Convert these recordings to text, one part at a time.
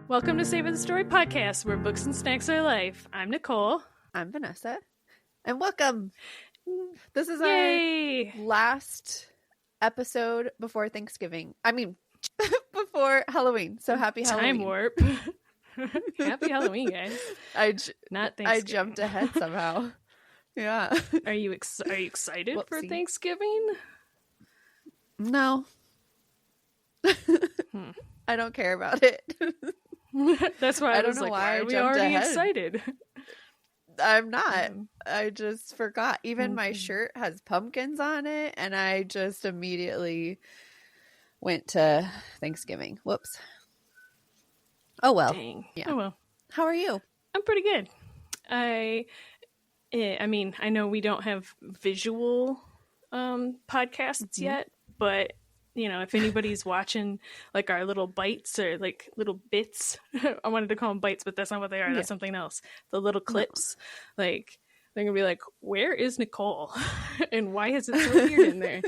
Welcome to Savor the Story podcast, where books and snacks are life. I'm Nicole. I'm Vanessa. And welcome. This is Yay! our last episode before Thanksgiving. I mean, before Halloween. So happy Halloween. Time warp. Happy Halloween, guys. Not Thanksgiving. I jumped ahead somehow. Yeah. Are you excited for Thanksgiving? No. I don't care about it. That's why I was like, why are we already excited? I'm not. I just forgot. Even my shirt has pumpkins on it, and I just immediately went to Thanksgiving. Whoops. Oh well. Dang. Yeah. Oh well. How are you? I'm pretty good. I mean, I know we don't have visual podcasts yet, but you know, if anybody's watching like our little bites or like little bits, I wanted to call them bites, but that's not what they are. That's something else. The little clips, like they're gonna be like, where is Nicole? And why is it so weird in there?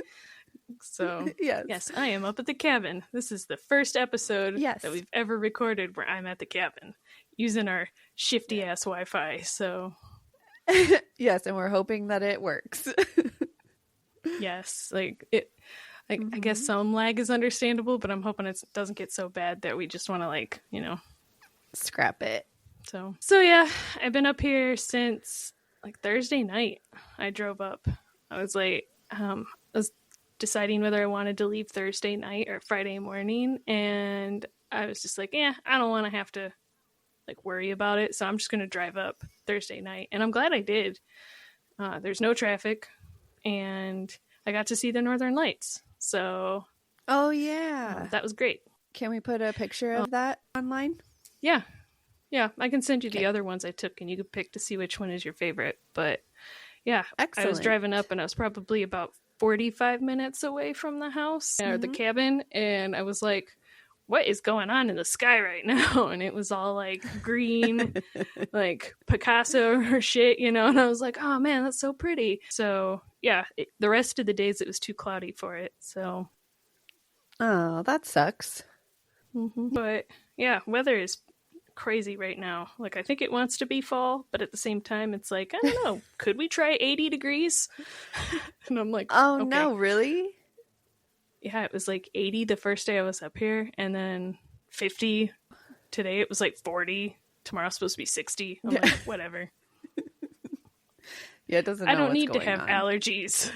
So yes, I am up at the cabin. This is the first episode that we've ever recorded where I'm at the cabin using our shifty ass Wi-Fi. So yes, and we're hoping that it works. Yes, like it. I guess some lag is understandable, but I'm hoping it doesn't get so bad that we just want to, like, you know, scrap it. So yeah, I've been up here since like Thursday night. I drove up. I was like, I was deciding whether I wanted to leave Thursday night or Friday morning, and I was just like, I don't want to have to like worry about it, so I'm just going to drive up Thursday night, and I'm glad I did. There's no traffic, and I got to see the Northern Lights. So, that was great. Can we put a picture of that online? Yeah, I can send you the other ones I took, and you can pick to see which one is your favorite. But yeah, excellent. I was driving up, and I was probably about 45 minutes away from the house or the cabin, and I was like, what is going on in the sky right now? And it was all like green, like Picasso or shit, you know? And I was like, oh man, that's so pretty. So yeah, the rest of the days it was too cloudy for it. So. Oh, that sucks. But yeah, weather is crazy right now. Like, I think it wants to be fall, but at the same time, it's like, I don't know, could we try 80 degrees? And I'm like, oh, okay. No, really? Yeah, it was like 80 the first day I was up here, and then 50 today. It was like 40. Tomorrow's supposed to be 60. I'm like, whatever. Yeah, it doesn't. I don't need to have allergies.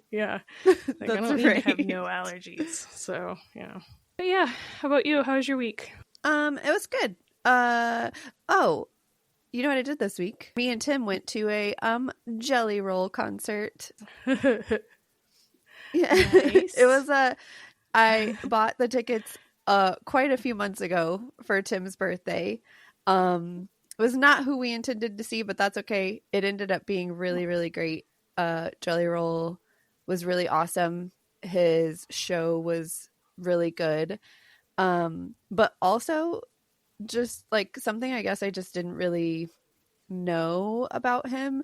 Yeah, like, I don't need to have no allergies. So yeah, but yeah. How about you? How was your week? It was good. Oh, you know what I did this week? Me and Tim went to a Jelly Roll concert. Yeah. Nice. It was I bought the tickets quite a few months ago for Tim's birthday. It was not who we intended to see, but that's okay. It ended up being really, really great. Jelly Roll was really awesome. His show was really good. But also just like something I guess I just didn't really know about him.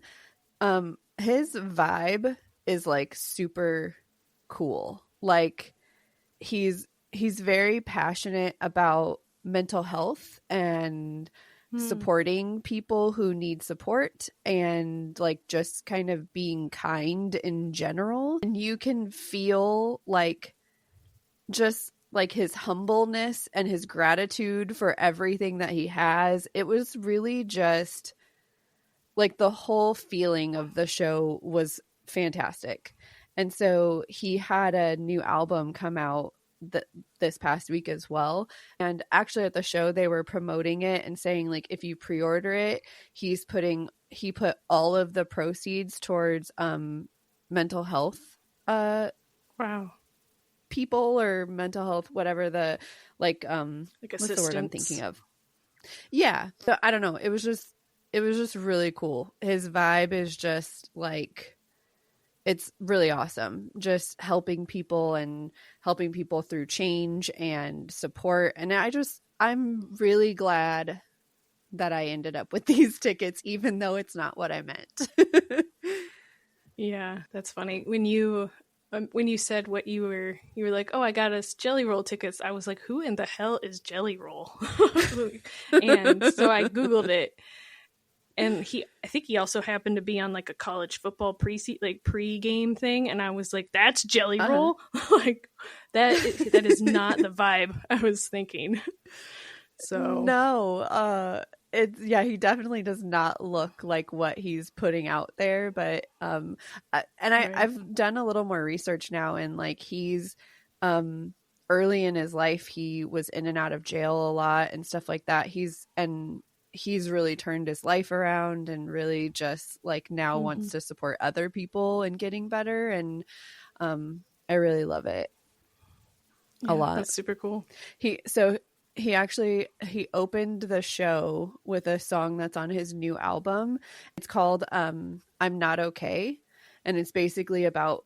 His vibe is like super cool. Like he's very passionate about mental health and supporting people who need support, and like just kind of being kind in general. And you can feel like just like his humbleness and his gratitude for everything that he has. It was really just like the whole feeling of the show was fantastic. And so he had a new album come out this past week as well. And actually at the show, they were promoting it and saying like, if you pre-order it, he put all of the proceeds towards mental health. Wow. People or mental health, whatever the like what's the word I'm thinking of? Yeah. So I don't know. It was just really cool. His vibe is just like, it's really awesome. Just helping people through change and support. And I'm really glad that I ended up with these tickets, even though it's not what I meant. Yeah, that's funny. When you when you said what you were like, oh, I got us Jelly Roll tickets. I was like, who in the hell is Jelly Roll? And so I Googled it. And I think he also happened to be on like a college football pre-game thing, and I was like, "That's Jelly Roll." Like that is not the vibe I was thinking. So no, he definitely does not look like what he's putting out there. But I've done a little more research now, and like he's early in his life, he was in and out of jail a lot and stuff like that. He's really turned his life around and really just like now wants to support other people and getting better. And I really love it a lot. That's super cool. He opened the show with a song that's on his new album. It's called I'm Not Okay. And it's basically about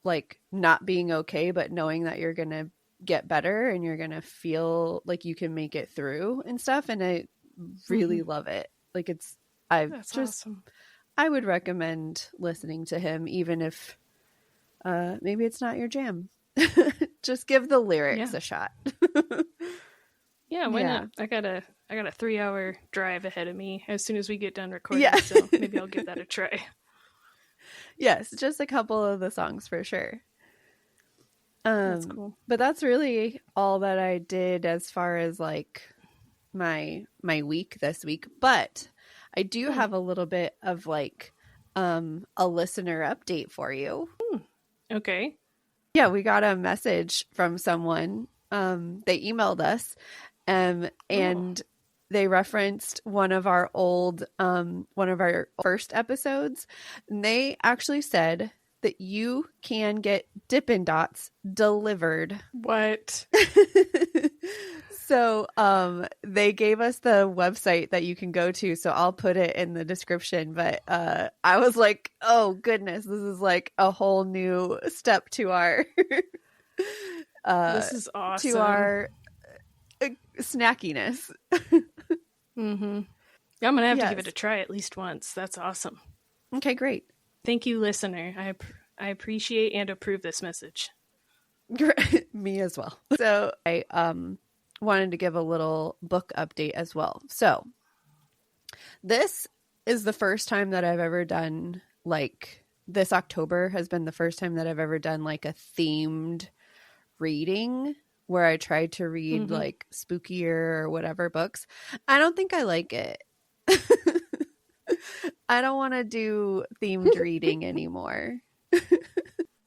like not being okay, but knowing that you're going to get better and you're going to feel like you can make it through and stuff. And I really love it. Like that's awesome. I would recommend listening to him, even if maybe it's not your jam. Just give the lyrics a shot. Yeah, why not? I got a 3-hour drive ahead of me as soon as we get done recording, so maybe I'll give that a try. Yes, just a couple of the songs for sure. That's cool. But that's really all that I did as far as like my week this week. But I do have a little bit of like a listener update for you. Okay. Yeah, we got a message from someone. They emailed us and they referenced one of our first episodes. And they actually said that you can get Dippin' Dots delivered. What? So they gave us the website that you can go to, so I'll put it in the description. But I was like, oh goodness, this is like a whole new step to our this is awesome. To our snackiness. I'm gonna have to give it a try at least once. That's awesome. Okay, great. Thank you, listener. I appreciate and approve this message. Me as well. So I wanted to give a little book update as well. So this is the first time that I've ever done, like, this October has been the first time that I've ever done like a themed reading where I tried to read like spookier or whatever books. I don't think I like it. I don't want to do themed reading anymore.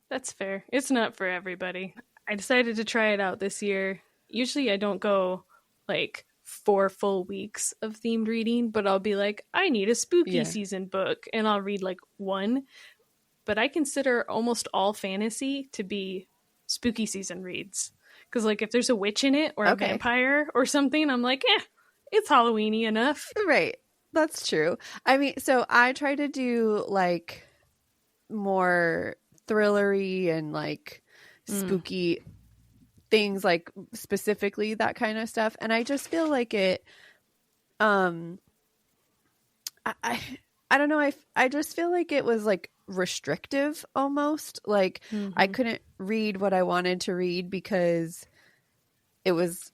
That's fair. It's not for everybody. I decided to try it out this year. Usually I don't go like 4 full weeks of themed reading, but I'll be like, I need a spooky season book, and I'll read like one. But I consider almost all fantasy to be spooky season reads. Because like if there's a witch in it or a vampire or something, I'm like, it's Halloween-y enough. Right. That's true. I mean, so I try to do like more thrillery and like spooky things, like specifically that kind of stuff. And I just feel like it, I don't know. I just feel like it was like restrictive almost. Like I couldn't read what I wanted to read because it was,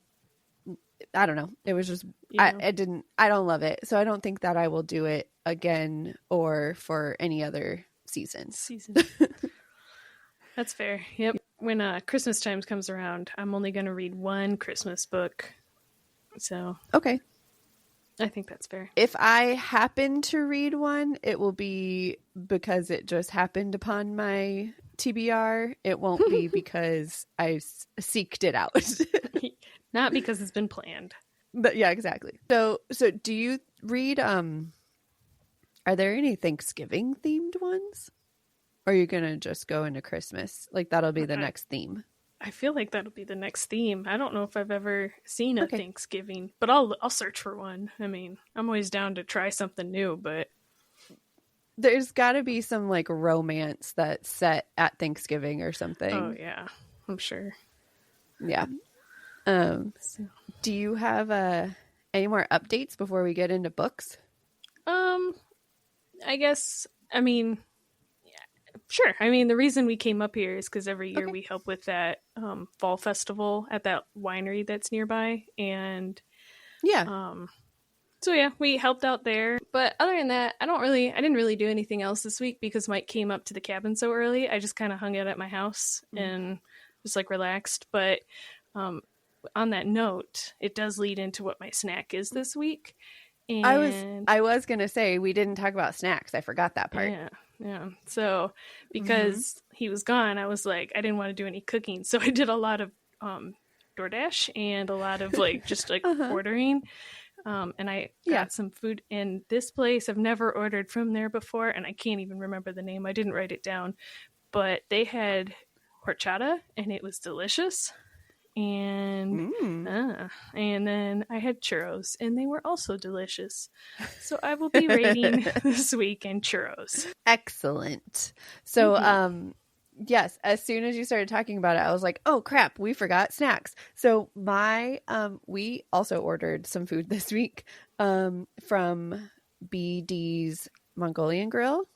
I don't know. It was just, I don't love it. So I don't think that I will do it again or for any other season. That's fair. Yep. When Christmas time comes around, I'm only going to read one Christmas book. So. Okay. I think that's fair. If I happen to read one, it will be because it just happened upon my TBR. It won't be because I seeked it out. Not because it's been planned. But yeah, exactly. So do you read, are there any Thanksgiving themed ones? Or are you going to just go into Christmas? Like that'll be the next theme. I feel like that'll be the next theme. I don't know if I've ever seen a Thanksgiving, but I'll search for one. I mean, I'm always down to try something new, but there's got to be some like romance that's set at Thanksgiving or something. Oh yeah, I'm sure. Yeah. Do you have any more updates before we get into books? I guess, I mean, Sure. I mean, the reason we came up here is because every year Okay. we help with that fall festival at that winery that's nearby. And Yeah. so yeah, we helped out there. But other than that, I didn't really do anything else this week because Mike came up to the cabin so early. I just kind of hung out at my house and just like relaxed. But on that note, it does lead into what my snack is this week. And I was gonna say we didn't talk about snacks. I forgot that part. yeah. So because he was gone, I was like, I didn't want to do any cooking, so I did a lot of DoorDash and a lot of like just like ordering. And I got some food in this place. I've never ordered from there before, and I can't even remember the name. I didn't write it down, but they had horchata, and it was delicious. And then I had churros, and they were also delicious. So I will be rating this weekend churros. Excellent. So, yes, as soon as you started talking about it, I was like, oh crap, we forgot snacks. So we also ordered some food this week from BD's Mongolian Grill.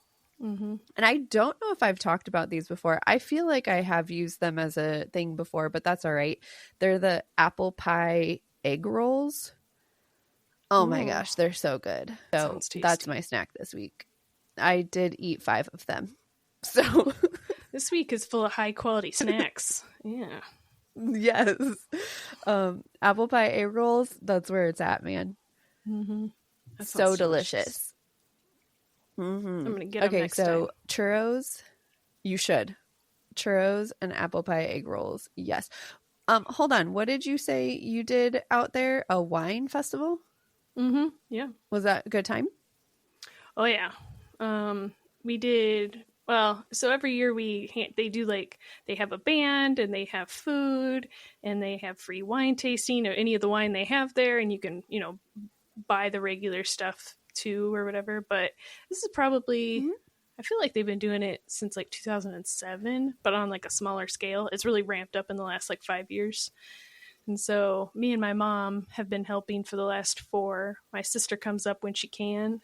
And I don't know if I've talked about these before. I feel like I have used them as a thing before, but that's all right. They're the apple pie egg rolls. Oh my gosh, they're so good. So that's my snack this week. I did eat 5 of them. So this week is full of high quality snacks. Yeah. Yes. Apple pie egg rolls, that's where it's at, man. So delicious. I'm gonna get them next time. Churros, you should. Churros and apple pie egg rolls. Yes. Hold on. What did you say you did out there? A wine festival? Yeah. Was that a good time? Oh yeah. We did well. So every year they do like they have a band and they have food and they have free wine tasting or any of the wine they have there, and you can buy the regular stuff too or whatever. But this is probably I feel like they've been doing it since like 2007, but on like a smaller scale. It's really ramped up in the last like 5 years. And so me and my mom have been helping for the last 4. My sister comes up when she can.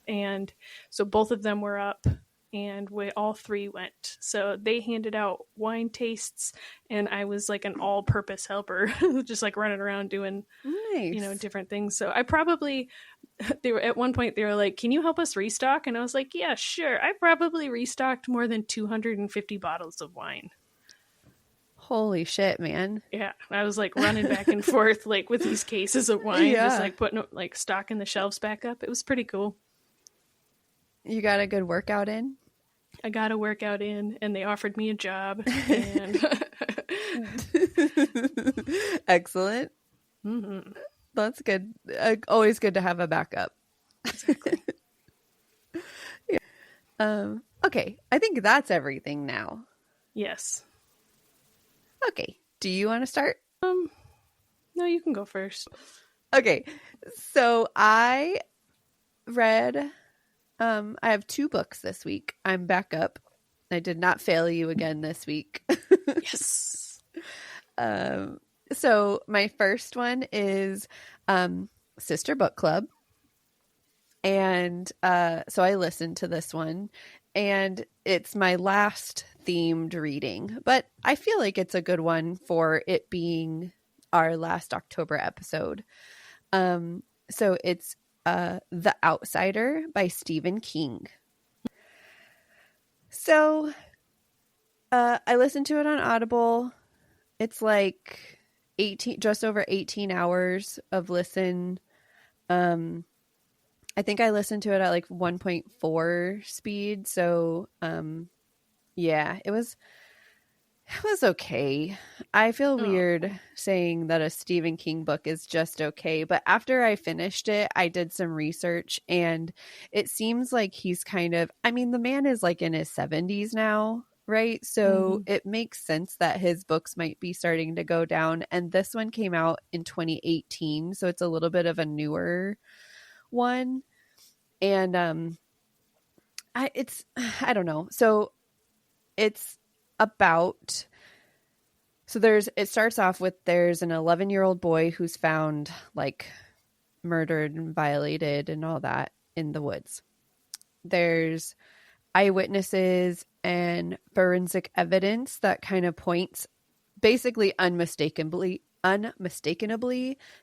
And so both of them were up, and we all 3 went. So they handed out wine tastes, and I was like an all-purpose helper, just like running around doing, different things. So they were at one point, they were like, "Can you help us restock?" And I was like, "Yeah, sure." I probably restocked more than 250 bottles of wine. Holy shit, man. Yeah. I was like running back and forth, like with these cases of wine, just like putting like stocking the shelves back up. It was pretty cool. You got a good workout in? I got a workout in, and they offered me a job. And Excellent. That's good. Always good to have a backup. Exactly. Okay. I think that's everything now. Yes. Okay. Do you want to start? No, you can go first. Okay. So I read, I have 2 books this week. I'm back up. I did not fail you again this week. Yes. So my first one is Sister Book Club. And so I listened to this one, and it's my last themed reading, but I feel like it's a good one for it being our last October episode. So it's The Outsider by Stephen King. So I listened to it on Audible. It's like just over 18 hours of listen. I think I listened to it at like 1.4 speed. So, yeah, it was okay. I feel weird saying that a Stephen King book is just okay, but after I finished it, I did some research, and it seems like he's the man is like in his 70s now, right? So it makes sense that his books might be starting to go down, and this one came out in 2018, so it's a little bit of a newer one. And I don't know. So it's about, it starts off with there's an 11-year-old boy who's found like murdered and violated and all that in the woods. There's eyewitnesses and forensic evidence that kind of points basically unmistakably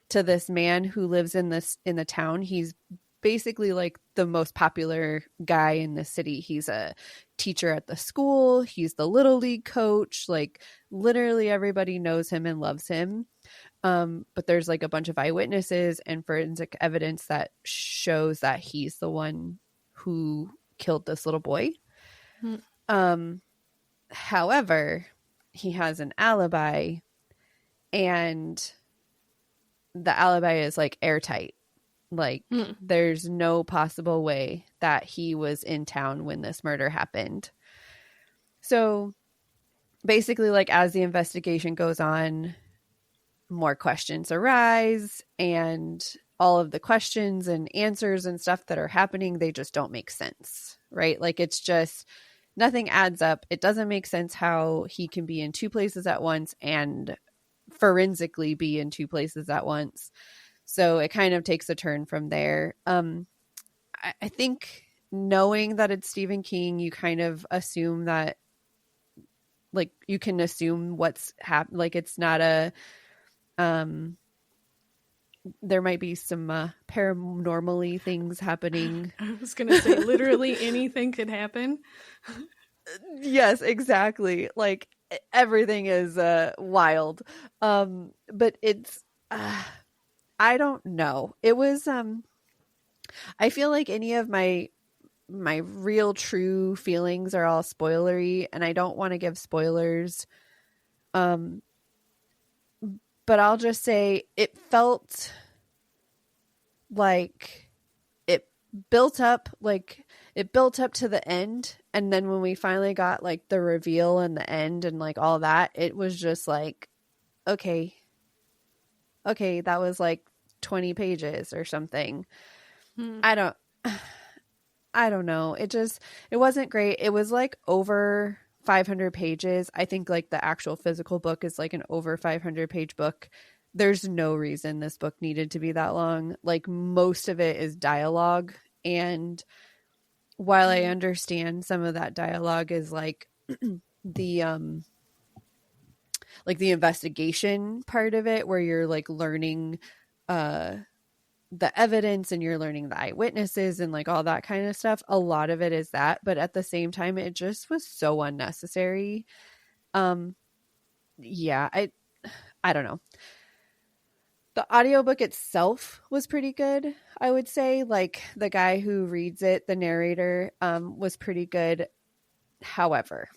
to this man who lives in the town. He's basically like the most popular guy in the city. He's a teacher at the school. He's the little league coach. Like literally everybody knows him and loves him. But there's like a bunch of eyewitnesses and forensic evidence that shows that he's the one who killed this little boy. However, he has an alibi, and the alibi is like airtight. Like there's no possible way that he was in town when this murder happened. So basically, like as the investigation goes on, more questions arise, and all of the questions and answers and stuff that are happening, they just don't make sense, right? Like it's just nothing adds up. It doesn't make sense how he can be in two places at once and forensically be in two places at once. So it kind of takes a turn from there. I think knowing that it's Stephen King, you kind of assume that, like, you can assume what's happened. Like, it's not a, there might be some paranormally things happening. I was going to say, literally anything could happen. Yes, exactly. Like, everything is wild. But it's, I don't know. It was, I feel like any of my real true feelings are all spoilery, and I don't want to give spoilers. But I'll just say it felt like it built up to the end, and then when we finally got like the reveal and the end and like all that, it was just like, okay, that was like 20 pages or something. I don't know. It wasn't great. It was like over 500 pages. I think like the actual physical book is like an over 500 page book. There's no reason this book needed to be that long. Like most of it is dialogue. And while I understand some of that dialogue is like the investigation part of it, where you're like learning the evidence and you're learning the eyewitnesses and like all that kind of stuff. A lot of it is that, but at the same time, it just was so unnecessary. Yeah, I don't know. The audiobook itself was pretty good, I would say. Like the guy who reads it, the narrator, was pretty good. However,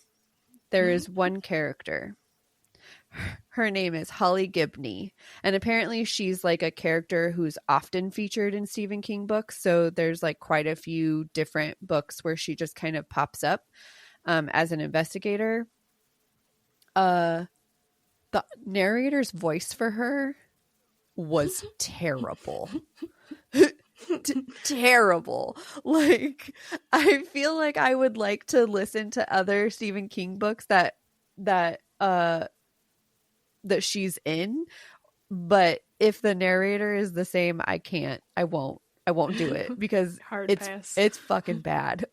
there is one character. Her name is Holly Gibney, and apparently she's like a character who's often featured in Stephen King books. So there's like quite a few different books where she just kind of pops up as an investigator. The narrator's voice for her was terrible. Terrible. Like, I feel like I would like to listen to other Stephen King books that she's in, but if the narrator is the same, I won't do it, because it's fucking bad.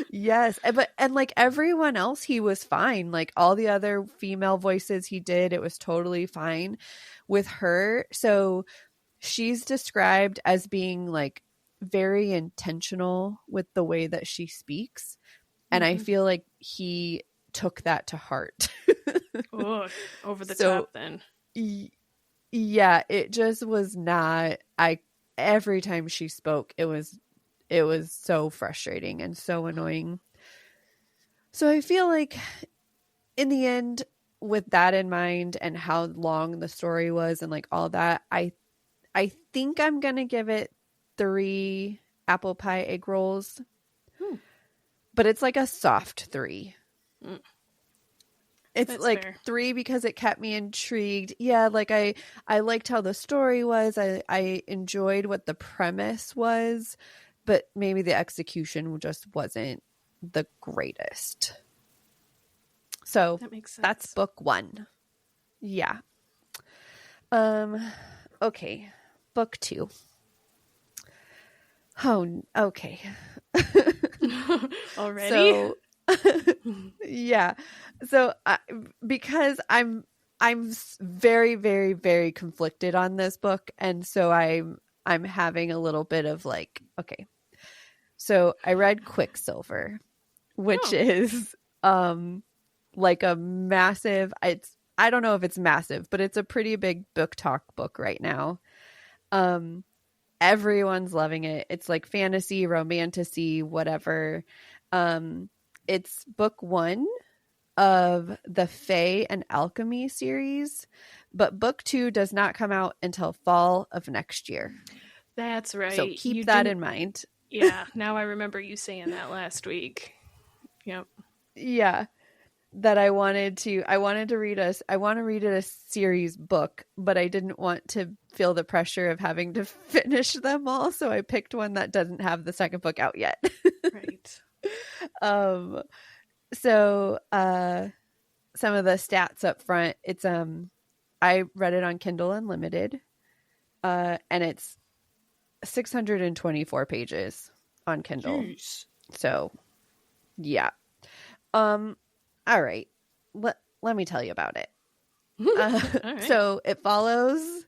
Yes. And like everyone else, he was fine. Like all the other female voices he did, it was totally fine. With her, so she's described as being like very intentional with the way that she speaks, and I feel like he took that to heart. Oh, over the top then. Yeah, it just was not. Every time she spoke, it was so frustrating and so annoying. So I feel like in the end, with that in mind and how long the story was and like all that, I think I'm gonna give it 3 apple pie egg rolls. But it's like a soft 3. It's That's like fair. 3 because it kept me intrigued. Yeah, like I liked how the story was. I enjoyed what the premise was, but maybe the execution just wasn't the greatest. So that makes sense. That's book 1. Yeah. Okay. Book 2. Oh, okay. Already? So yeah. So because I'm very, very, very conflicted on this book, and so I'm having a little bit of like, okay. So I read Quicksilver, which is like a massive, I don't know if it's massive, but it's a pretty big BookTok book right now. Everyone's loving it. It's like fantasy, romantasy, whatever. It's book 1 of the Fae and Alchemy series, but book 2 does not come out until fall of next year. That's right. So keep that in mind. Yeah, now I remember you saying that last week. Yep. Yeah. That I wanted to read a series book, but I didn't want to feel the pressure of having to finish them all, so I picked one that doesn't have the second book out yet. Right. So some of the stats up front, it's I read it on Kindle Unlimited, and it's 624 pages on Kindle. Jeez. So yeah. All right. Let me tell you about it. Right. So it follows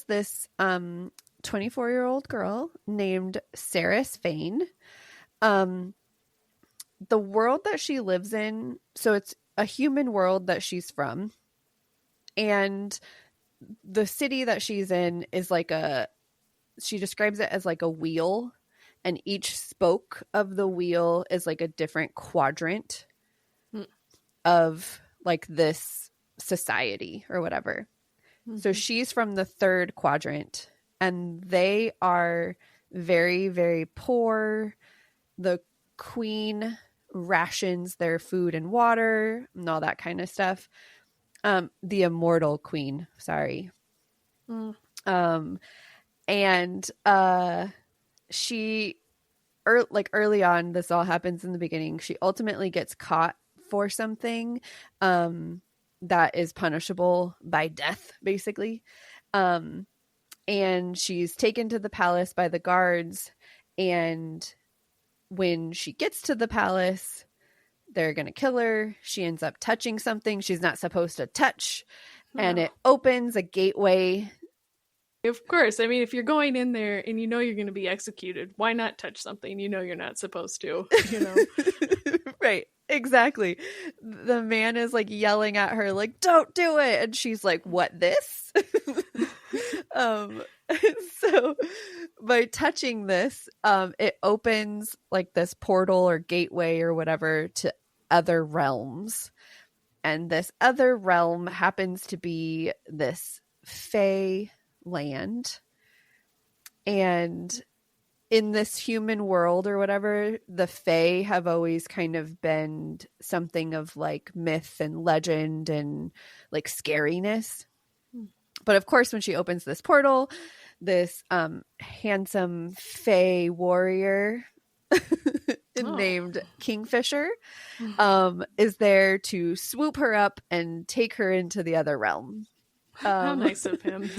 this 24-year-old girl named Saris Fane. The world that she lives in, so it's a human world that she's from, and the city that she's in is like she describes it as like a wheel, and each spoke of the wheel is like a different quadrant of like this society or whatever. Mm-hmm. So she's from the 3rd quadrant, and they are very, very poor. The queen rations their food and water and all that kind of stuff. The immortal queen, sorry. And she like early on, this all happens in the beginning, she ultimately gets caught for something that is punishable by death, basically. And she's taken to the palace by the guards, and when she gets to the palace, they're going to kill her. She ends up touching something she's not supposed to touch, and it opens a gateway. Of course. I mean, if you're going in there and you know you're going to be executed, why not touch something you know you're not supposed to, you know? Right. Exactly. The man is like yelling at her, like, don't do it. And she's like, what, this? So by touching this, it opens like this portal or gateway or whatever to other realms. And this other realm happens to be this Fae land. And in this human world or whatever, the Fae have always kind of been something of like myth and legend and like scariness. But of course, when she opens this portal, this handsome Fae warrior named Kingfisher is there to swoop her up and take her into the other realm. How nice of him.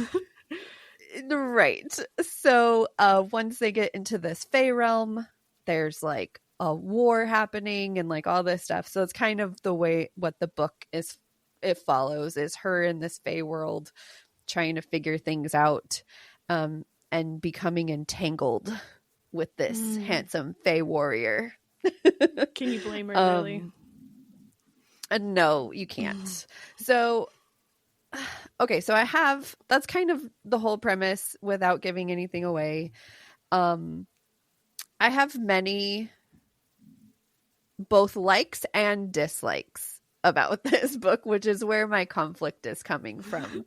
Right. So once they get into this Fae realm, there's like a war happening and like all this stuff. So it's kind of the way what the book is, it follows, is her in this Fae world trying to figure things out and becoming entangled with this handsome Fae warrior. Can you blame her, really? No, you can't. So okay, so that's kind of the whole premise without giving anything away. I have many both likes and dislikes about this book, which is where my conflict is coming from.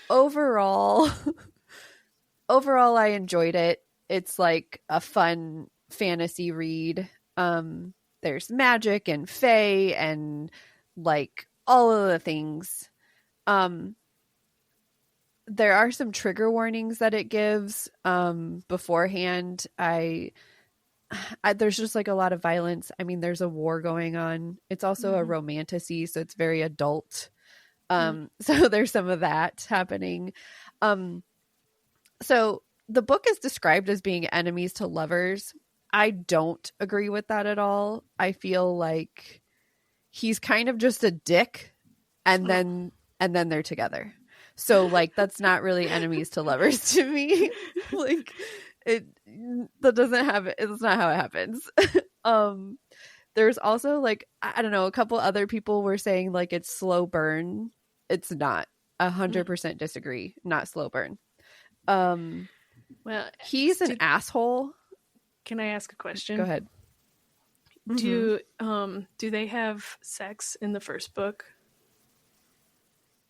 Overall, I enjoyed it. It's like a fun fantasy read. There's magic and fae and like all of the things. There are some trigger warnings that it gives beforehand. There's just like a lot of violence. I mean, there's a war going on. It's also a romantasy, so it's very adult. So there's some of that happening. So the book is described as being enemies to lovers. I don't agree with that at all. I feel like he's kind of just a dick, and then they're together. So like that's not really enemies to lovers to me. Like that doesn't happen. It's not how it happens. There's also like, I don't know, a couple other people were saying like it's slow burn. It's not. 100% disagree. Not slow burn. Well, he's an asshole. Can I ask a question? Go ahead. Do they have sex in the first book?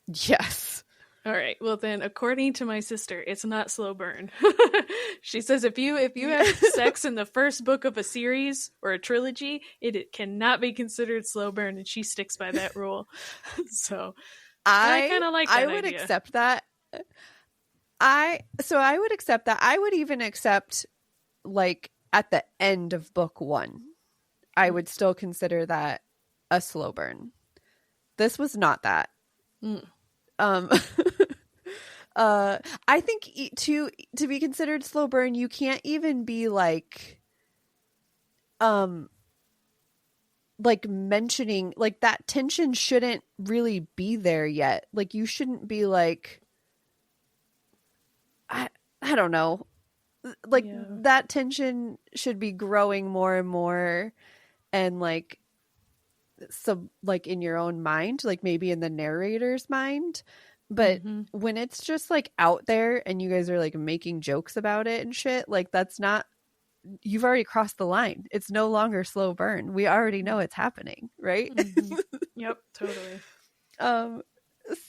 Yes. All right. Well, then, according to my sister, it's not slow burn. She says if you have sex in the first book of a series or a trilogy, it cannot be considered slow burn, and she sticks by that rule. So I kind of like that. I would idea. accept that. I would accept that. I would even accept like at the end of book 1. I would still consider that a slow burn. This was not that. I think to be considered slow burn, you can't even be like mentioning like that tension shouldn't really be there yet. Like you shouldn't be like, I don't know. Like that tension should be growing more and more, and like like in your own mind, like maybe in the narrator's mind. But when it's just like out there and you guys are like making jokes about it and shit, like that's not, you've already crossed the line. It's no longer slow burn. We already know it's happening, right? Yep, totally.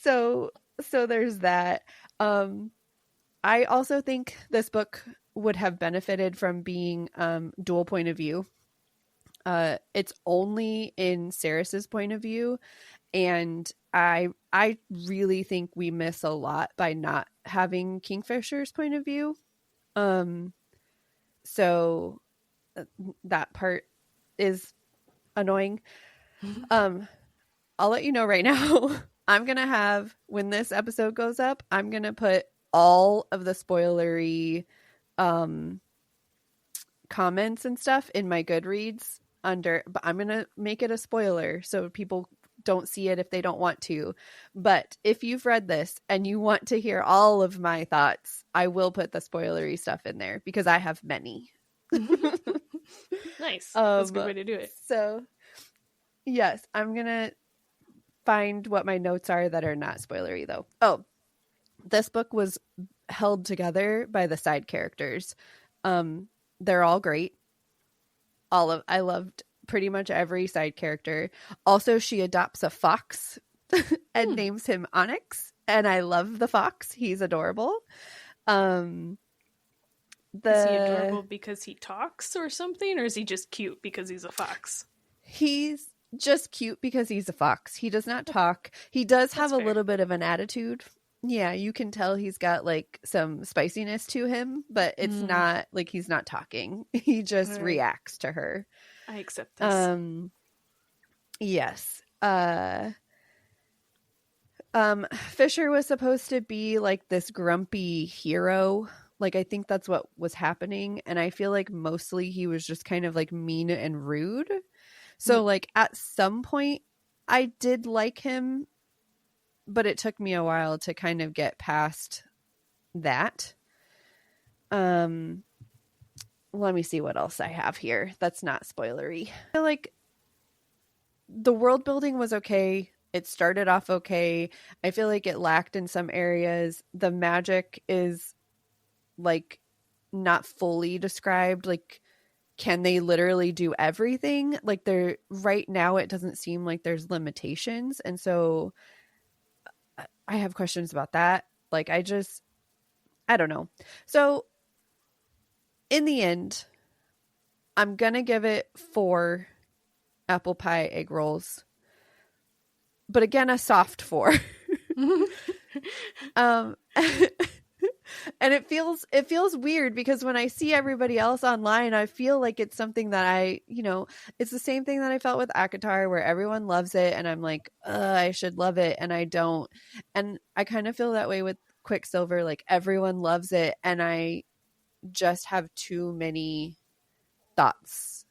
So there's that. I also think this book would have benefited from being dual point of view. It's only in Saris's point of view, and I really think we miss a lot by not having Kingfisher's point of view. So that part is annoying. I'll let you know right now. I'm gonna have, when this episode goes up, I'm gonna put all of the spoilery comments and stuff in my Goodreads but I'm gonna make it a spoiler so people don't see it if they don't want to. But if you've read this and you want to hear all of my thoughts, I will put the spoilery stuff in there because I have many. Nice. That's a good way to do it. So yes, I'm gonna find what my notes are that are not spoilery though. Oh, this book was held together by the side characters. They're all great. I loved pretty much every side character. Also, she adopts a fox and names him Onyx, and I love the fox. He's adorable. Is he adorable because he talks or something, or is he just cute because he's a fox? He's just cute because he's a fox. He does not talk. He does have a little bit of an attitude. Yeah, you can tell he's got like some spiciness to him, but it's not like he's not talking. He just reacts to her. I accept this. Yes. Fisher was supposed to be like this grumpy hero. Like I think that's what was happening, and I feel like mostly he was just kind of like mean and rude. So like at some point I did like him, but it took me a while to kind of get past that. Let me see what else I have here that's not spoilery. I feel like the world building was okay. It started off okay. I feel like it lacked in some areas. The magic is like not fully described. Like, can they literally do everything? Like they're right now, it doesn't seem like there's limitations. And so I have questions about that. Like, I don't know. So in the end, I'm going to give it 4 apple pie egg rolls, but again, a soft 4. And it feels weird because when I see everybody else online, I feel like it's something that it's the same thing that I felt with ACOTAR, where everyone loves it and I'm like, I should love it, and I don't. And I kind of feel that way with Quicksilver. Like everyone loves it and I just have too many thoughts.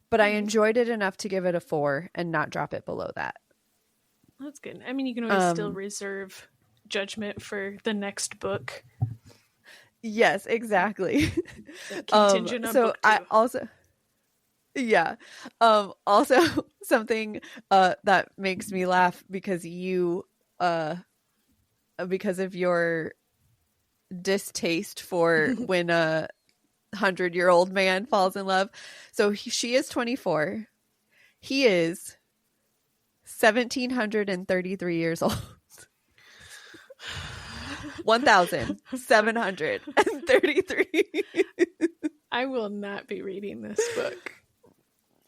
But I enjoyed it enough to give it a 4 and not drop it below that. That's good. I mean, you can always still reserve judgment for the next book. Yes, exactly. Contingent on so book 2. I also, yeah. Also something that makes me laugh because you because of your distaste for when a 100-year-old man falls in love. So she is 24. He is 1,733 years old. 1,733. I will not be reading this book.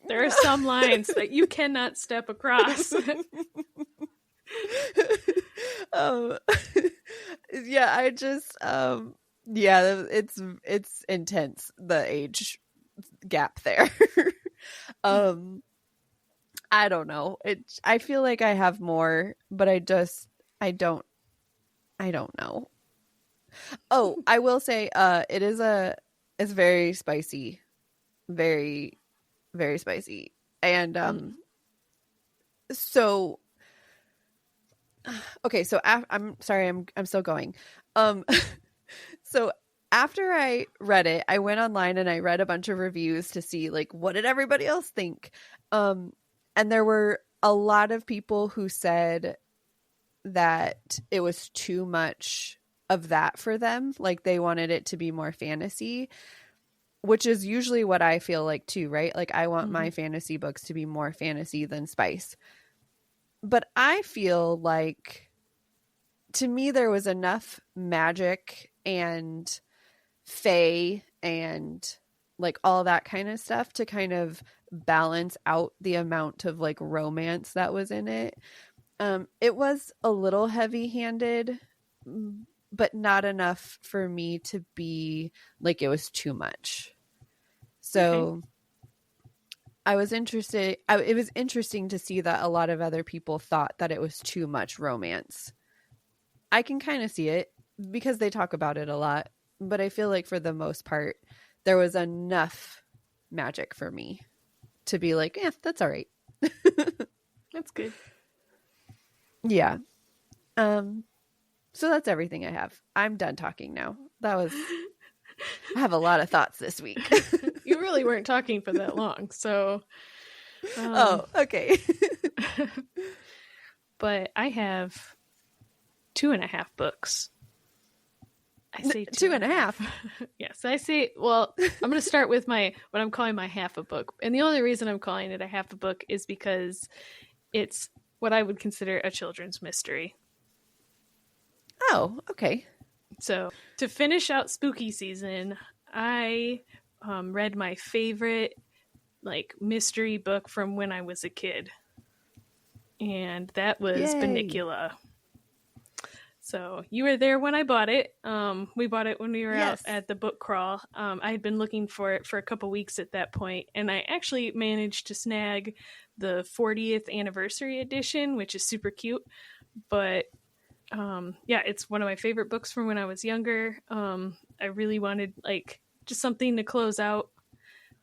There are some lines that you cannot step across. Yeah, I just yeah, it's intense, the age gap there. I don't know. I feel like I have more, but I don't know. Oh, I will say it's very spicy. Very, very spicy. And so okay, so I'm sorry, I'm still going. So after I read it, I went online and I read a bunch of reviews to see like what did everybody else think. And there were a lot of people who said that it was too much of that for them. Like they wanted it to be more fantasy, which is usually what I feel like too, right? Like I want my fantasy books to be more fantasy than spice. But I feel like to me there was enough magic and fae and like all that kind of stuff to kind of balance out the amount of like romance that was in it. It was a little heavy-handed, but not enough for me to be like it was too much. So I was interested. It was interesting to see that a lot of other people thought that it was too much romance. I can kind of see it because they talk about it a lot, but I feel like for the most part, there was enough magic for me to be like, yeah, that's all right. That's good. Yeah. So that's everything I have. I'm done talking now. I have a lot of thoughts this week. You really weren't talking for that long, so. Oh, okay. But I have 2.5 books. I say 2.5. Yes, I say. Well, I'm going to start with what I'm calling my half a book, and the only reason I'm calling it a half a book is because it's what I would consider a children's mystery. Oh, okay. So to finish out spooky season, I read my favorite like mystery book from when I was a kid, and that was Bunnicula. So you were there when I bought it. We bought it when we were out at the book crawl. I had been looking for it for a couple weeks at that point, and I actually managed to snag the 40th anniversary edition, which is super cute. But yeah, it's one of my favorite books from when I was younger. I really wanted like just something to close out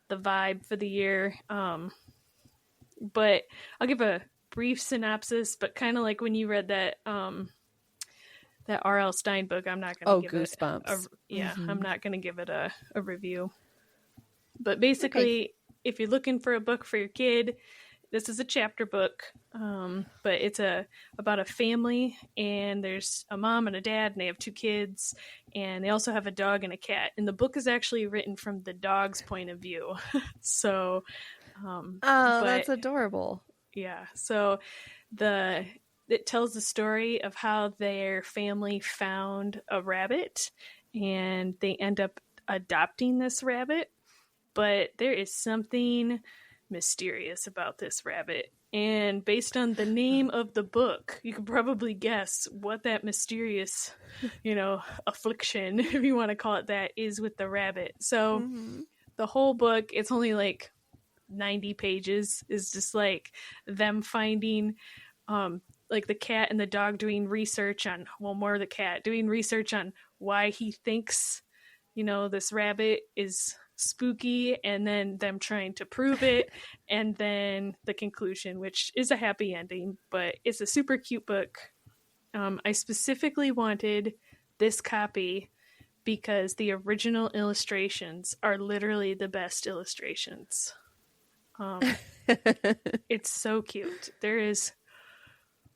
the vibe for the year. But I'll give a brief synopsis, but kind of like when you read that that R.L. Stine book, I'm not going to give Goosebumps. I'm not going to give it a review. But basically, if you're looking for a book for your kid, this is a chapter book, but it's about a family, and there's a mom and a dad, and they have 2 kids, and they also have a dog and a cat. And the book is actually written from the dog's point of view. So, that's adorable. Yeah. So it tells the story of how their family found a rabbit, and they end up adopting this rabbit. But there is something mysterious about this rabbit. And based on the name of the book, you can probably guess what that mysterious, affliction, if you want to call it that, is with the rabbit. So the whole book, it's only like 90 pages, is just like them finding like the cat and the dog doing research on, well, more the cat doing research on why he thinks you know, this rabbit is spooky, and then them trying to prove it, and then the conclusion, which is a happy ending. But it's a super cute book. I specifically wanted this copy because the original illustrations are literally the best illustrations. It's so cute. There is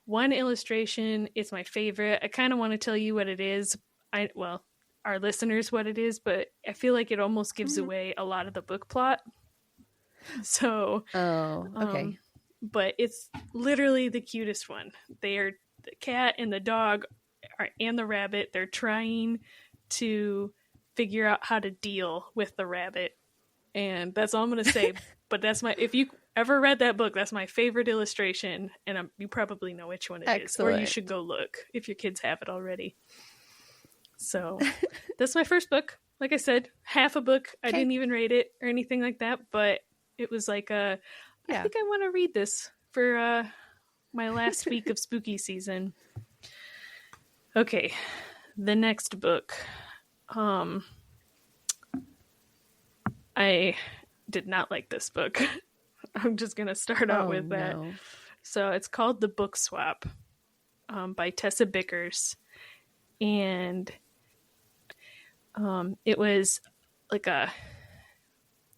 one illustration, it's my favorite. I kind of want to tell you what it is. Our listeners what it is, but I feel like it almost gives away a lot of the book plot. So, okay. But it's literally the cutest one. They are the cat and the dog and the rabbit. They're trying to figure out how to deal with the rabbit, and that's all I'm going to say. But if you ever read that book, that's my favorite illustration, and you probably know which one it is, or you should go look if your kids have it already. So that's my first book. Like I said, half a book. I didn't even rate it or anything like that, but it was like I think I want to read this for my last week of spooky season. Okay, the next book. I did not like this book. I'm just going to start out with that. No. So it's called The Book Swap by Tessa Bickers. And it was like I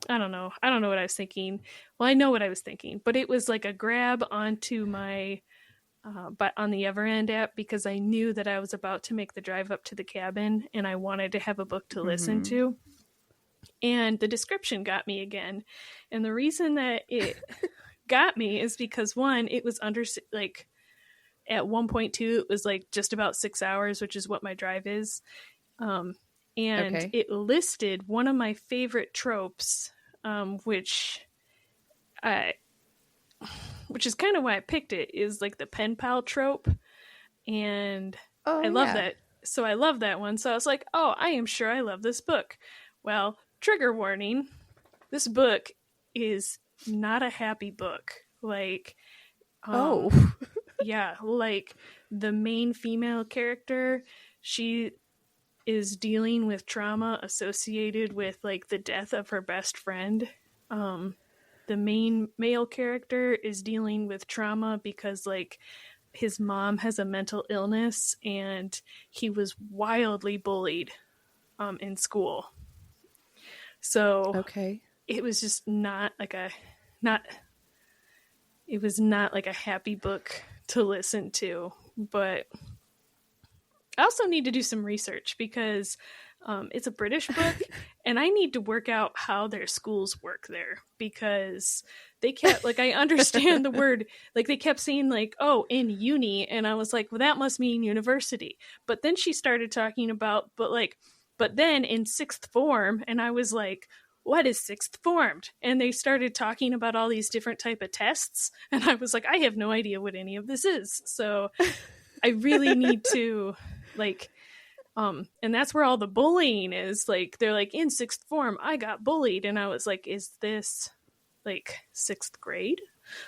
don't know what I was thinking. Well, I know what I was thinking, but it was like a grab onto my but on the Everend app, because I knew that I was about to make the drive up to the cabin and I wanted to have a book to listen to. And the description got me again. And the reason that it got me is because, one, it was under, like, at 1.2, it was like just about 6 hours, which is what my drive is. And it listed one of my favorite tropes, which is kind of why I picked it, is like the pen pal trope. And I love that. So I love that one. So I was like, oh, I am sure I love this book. Well, trigger warning, this book is not a happy book. Like, yeah, like the main female character, she is dealing with trauma associated with like the death of her best friend. The main male character is dealing with trauma because like his mom has a mental illness and he was wildly bullied in school. So it was just not like a happy book to listen to. But I also need to do some research because it's a British book and I need to work out how their schools work there, because they kept like, I understand the word, like they kept saying like, oh, in uni. And I was like, well, that must mean university. But then she started talking about, but then in sixth form, and I was like, what is sixth formed? And they started talking about all these different type of tests. And I was like, I have no idea what any of this is. So I really need to like, and that's where all the bullying is. Like, they're like, in sixth form, I got bullied. And I was like, is this like sixth grade?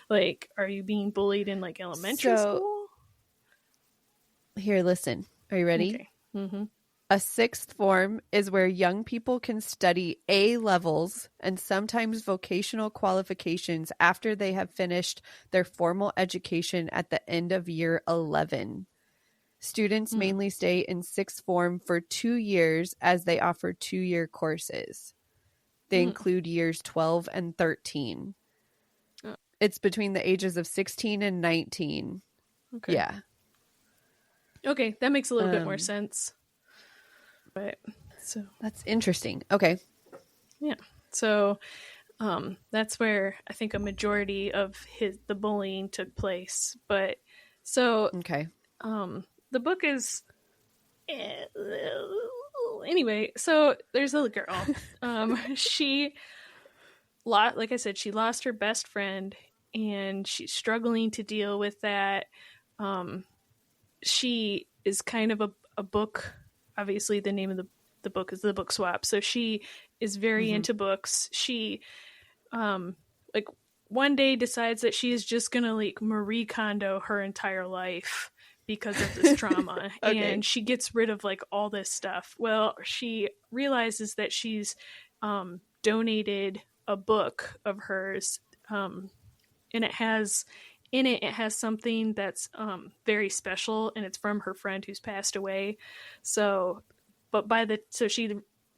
Like, are you being bullied in like elementary school? Here, listen. Are you ready? Okay. Mm-hmm. A sixth form is where young people can study A levels and sometimes vocational qualifications after they have finished their formal education at the end of year 11. Students mainly stay in sixth form for 2 years as they offer 2-year courses. They include years 12 and 13. Oh. It's between the ages of 16 and 19. Okay. Yeah. Okay, that makes a little bit more sense. But so that's interesting. Okay. Yeah. So that's where I think a majority of the bullying took place. But so the book is anyway, so there's a girl. She like I said, she lost her best friend and she's struggling to deal with that. She is kind of a book. Obviously, the name of the book is The Book Swap. So she is very into books. She, like, one day decides that she is just going to, like, Marie Kondo her entire life because of this trauma. Okay. And she gets rid of like all this stuff. Well, she realizes that she's donated a book of hers, and it has something that's very special, and it's from her friend who's passed away. So she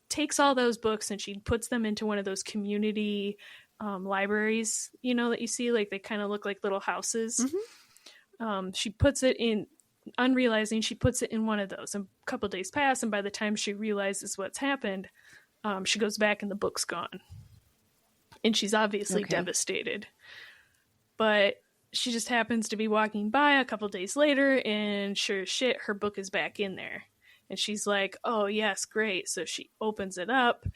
takes all those books and she puts them into one of those community libraries, that you see, like they kind of look like little houses. She puts it in, unrealizing, she puts it in one of those, and a couple days pass, and by the time she realizes what's happened, she goes back and the book's gone, and she's obviously devastated. But she just happens to be walking by a couple days later, and sure as shit, her book is back in there. And she's like, oh, yes, great. So she opens it up.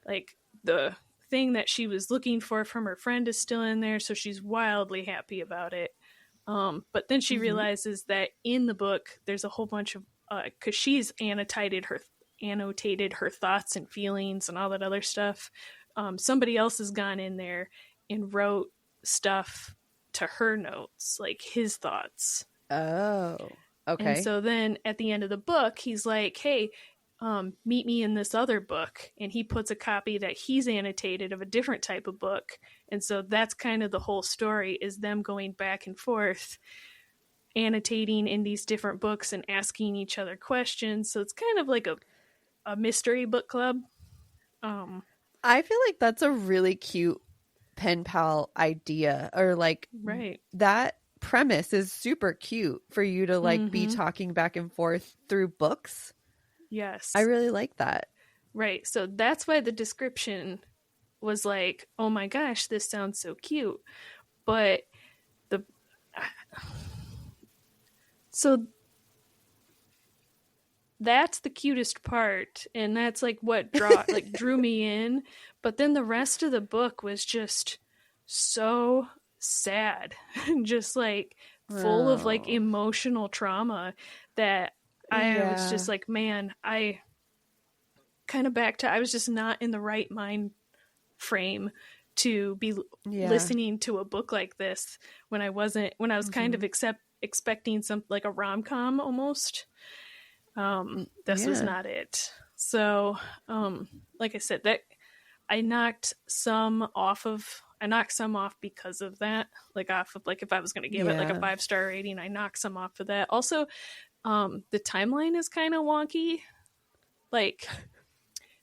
Like, the thing that she was looking for from her friend is still in there, so she's wildly happy about it. But then she realizes that in the book, there's a whole bunch of, because she's annotated her thoughts and feelings and all that other stuff. Somebody else has gone in there and wrote stuff to her notes, like his thoughts. Oh, okay. And so then at the end of the book, he's like, hey, meet me in this other book. And he puts a copy that he's annotated of a different type of book. And so that's kind of the whole story, is them going back and forth, annotating in these different books and asking each other questions. So it's kind of like a mystery book club. I feel like that's a really cute pen pal idea, or like right. That premise is super cute for you to like be talking back and forth through books. Yes. I really like that. Right. So that's why the description was like, oh my gosh, this sounds so cute. But so that's the cutest part, and that's like what drew me in. But then the rest of the book was just so sad and just like full of like emotional trauma that I was just like, man, I kind of I was just not in the right mind frame to be listening to a book like this when I was kind of expecting some like a rom-com almost. This was not it. So, like I said, that I knocked some off because of that. Like off of, like, if I was going to give it like a 5-star rating, I knocked some off of that. Also, the timeline is kind of wonky. Like,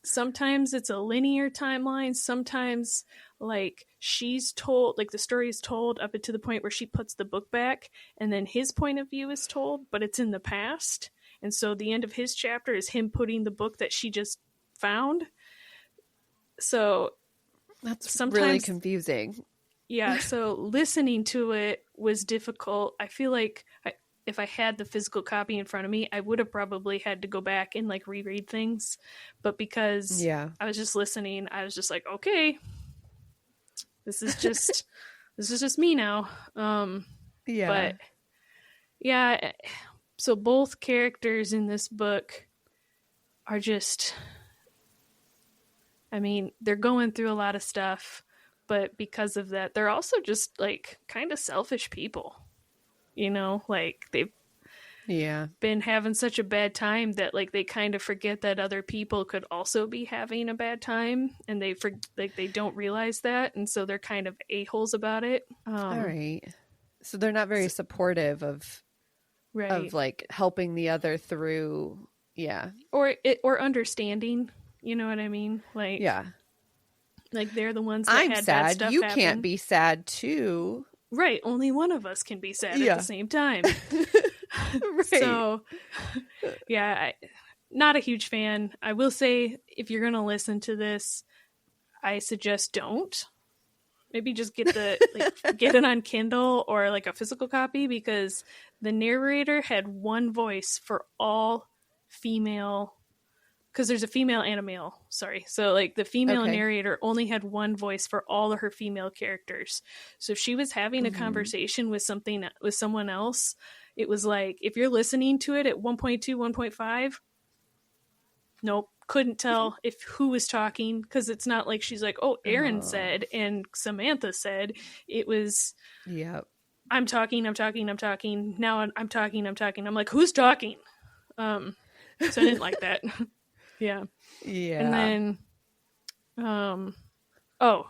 sometimes it's a linear timeline. Sometimes, like, she's told, like, the story is told up to the point where she puts the book back, and then his point of view is told, but it's in the past. And so the end of his chapter is him putting the book that she just found. So that's sometimes really confusing. Yeah, so listening to it was difficult. I feel like if I had the physical copy in front of me, I would have probably had to go back and like reread things. But because I was just listening, I was just like, okay, this is just me now. But yeah, so both characters in this book are just, I mean, they're going through a lot of stuff, but because of that, they're also just like kind of selfish people, like they've been having such a bad time that like they kind of forget that other people could also be having a bad time, and they don't realize that, and so they're kind of a-holes about it. All right, so they're not very supportive of like helping the other through, or understanding. You know what I mean? Like, like they're the ones that I'm had sad. Bad stuff you happen. Can't be sad too. Right. Only one of us can be sad at the same time. Right. So, not a huge fan. I will say, if you're going to listen to this, I suggest don't. Maybe just get get it on Kindle or like a physical copy, because the narrator had one voice for all female, because there's a female and a male. Sorry. So like the female narrator only had one voice for all of her female characters. So if she was having a conversation with someone else, it was like, if you're listening to it at 1.2, 1.5, nope, couldn't tell who was talking, because it's not like she's like, oh, Aaron said and Samantha said. It was, I'm talking. Now I'm talking. I'm like, who's talking? So I didn't like that. Yeah. And then, oh,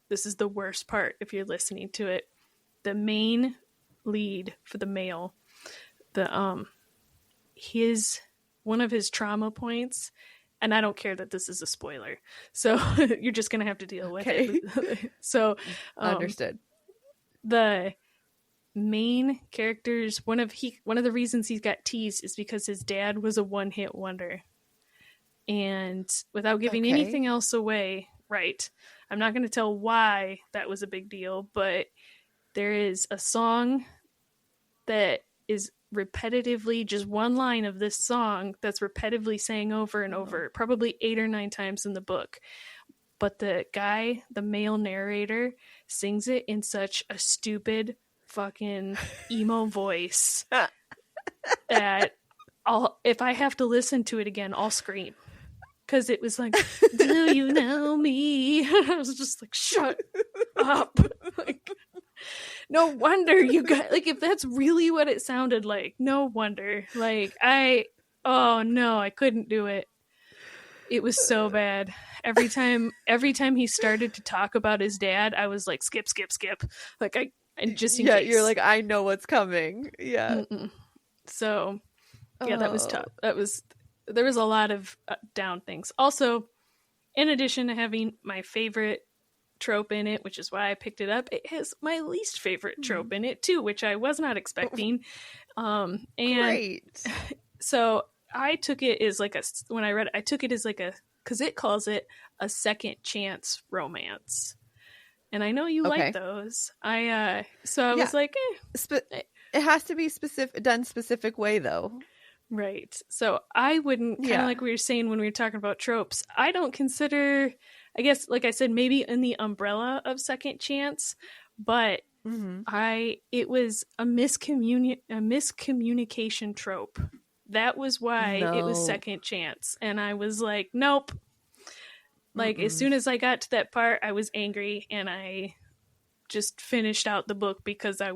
this is the worst part if you're listening to it. The main lead for the male, one of his trauma points, and I don't care that this is a spoiler, so you're just gonna have to deal with it. So understood. The main characters, one of the reasons he's got teased is because his dad was a one-hit wonder, and without giving anything else away, right, I'm not going to tell why that was a big deal, but there is a song that is repetitively, just one line of this song that's repetitively sang over and over, probably 8 or 9 times in the book. But the guy, the male narrator, sings it in such a stupid fucking emo voice that if I have to listen to it again, I'll scream. Because it was like, do you know me? I was just like, shut up. Like, no wonder you got, like, if that's really what it sounded like, no wonder. Like, oh no, I couldn't do it. It was so bad. Every time he started to talk about his dad, I was like, skip. Like, just in case. You're like, I know what's coming. Yeah. So, yeah, that was tough. There was a lot of down things. Also, in addition to having my favorite trope in it, which is why I picked it up, it has my least favorite trope in it too, which I was not expecting. And great. So I took it as like when I read it, I took it as like because it calls it a second chance romance. And I know you like those. So I was like, it has to be done specific way though. Right. So I wouldn't, kind of like we were saying when we were talking about tropes, I don't consider, I guess, like I said, maybe in the umbrella of second chance, but it was a miscommunication trope. That was why it was second chance. And I was like, nope. Like, as soon as I got to that part, I was angry and I just finished out the book because I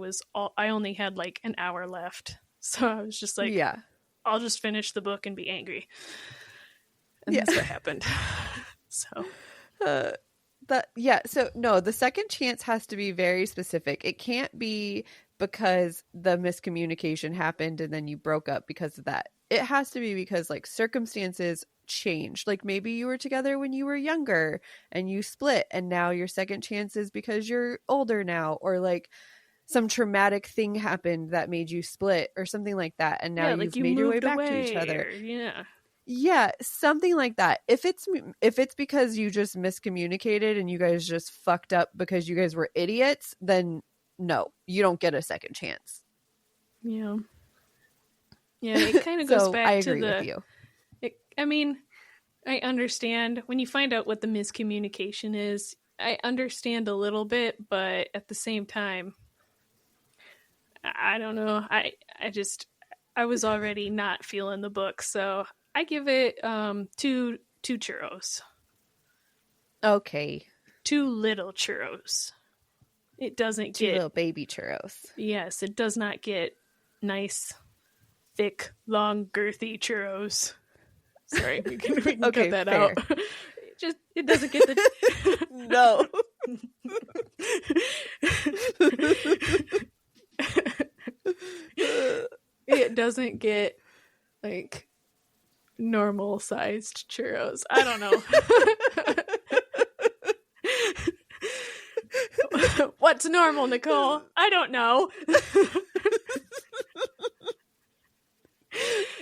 only had like an hour left. So I was just like, I'll just finish the book and be angry. And that's what happened. So so no, the second chance has to be very specific. It can't be because the miscommunication happened and then you broke up because of that. It has to be because like circumstances changed. Like maybe you were together when you were younger and you split and now your second chance is because you're older now, or like some traumatic thing happened that made you split or something like that, and now you've made your way back to each other. Yeah, something like that. If it's because you just miscommunicated and you guys just fucked up because you guys were idiots, then no, you don't get a second chance. Yeah, it kind of goes back I to agree with you. I mean, I understand when you find out what the miscommunication is. I understand a little bit, but at the same time, I don't know. I was already not feeling the book, so I give it 2 churros. Okay. 2 little churros. It doesn't get 2 little baby churros. Yes, it does not get nice, thick, long, girthy churros. Sorry, we can cut that fair. out. It doesn't get the no. It doesn't get like normal sized churros. I don't know. What's normal, Nicole? I don't know.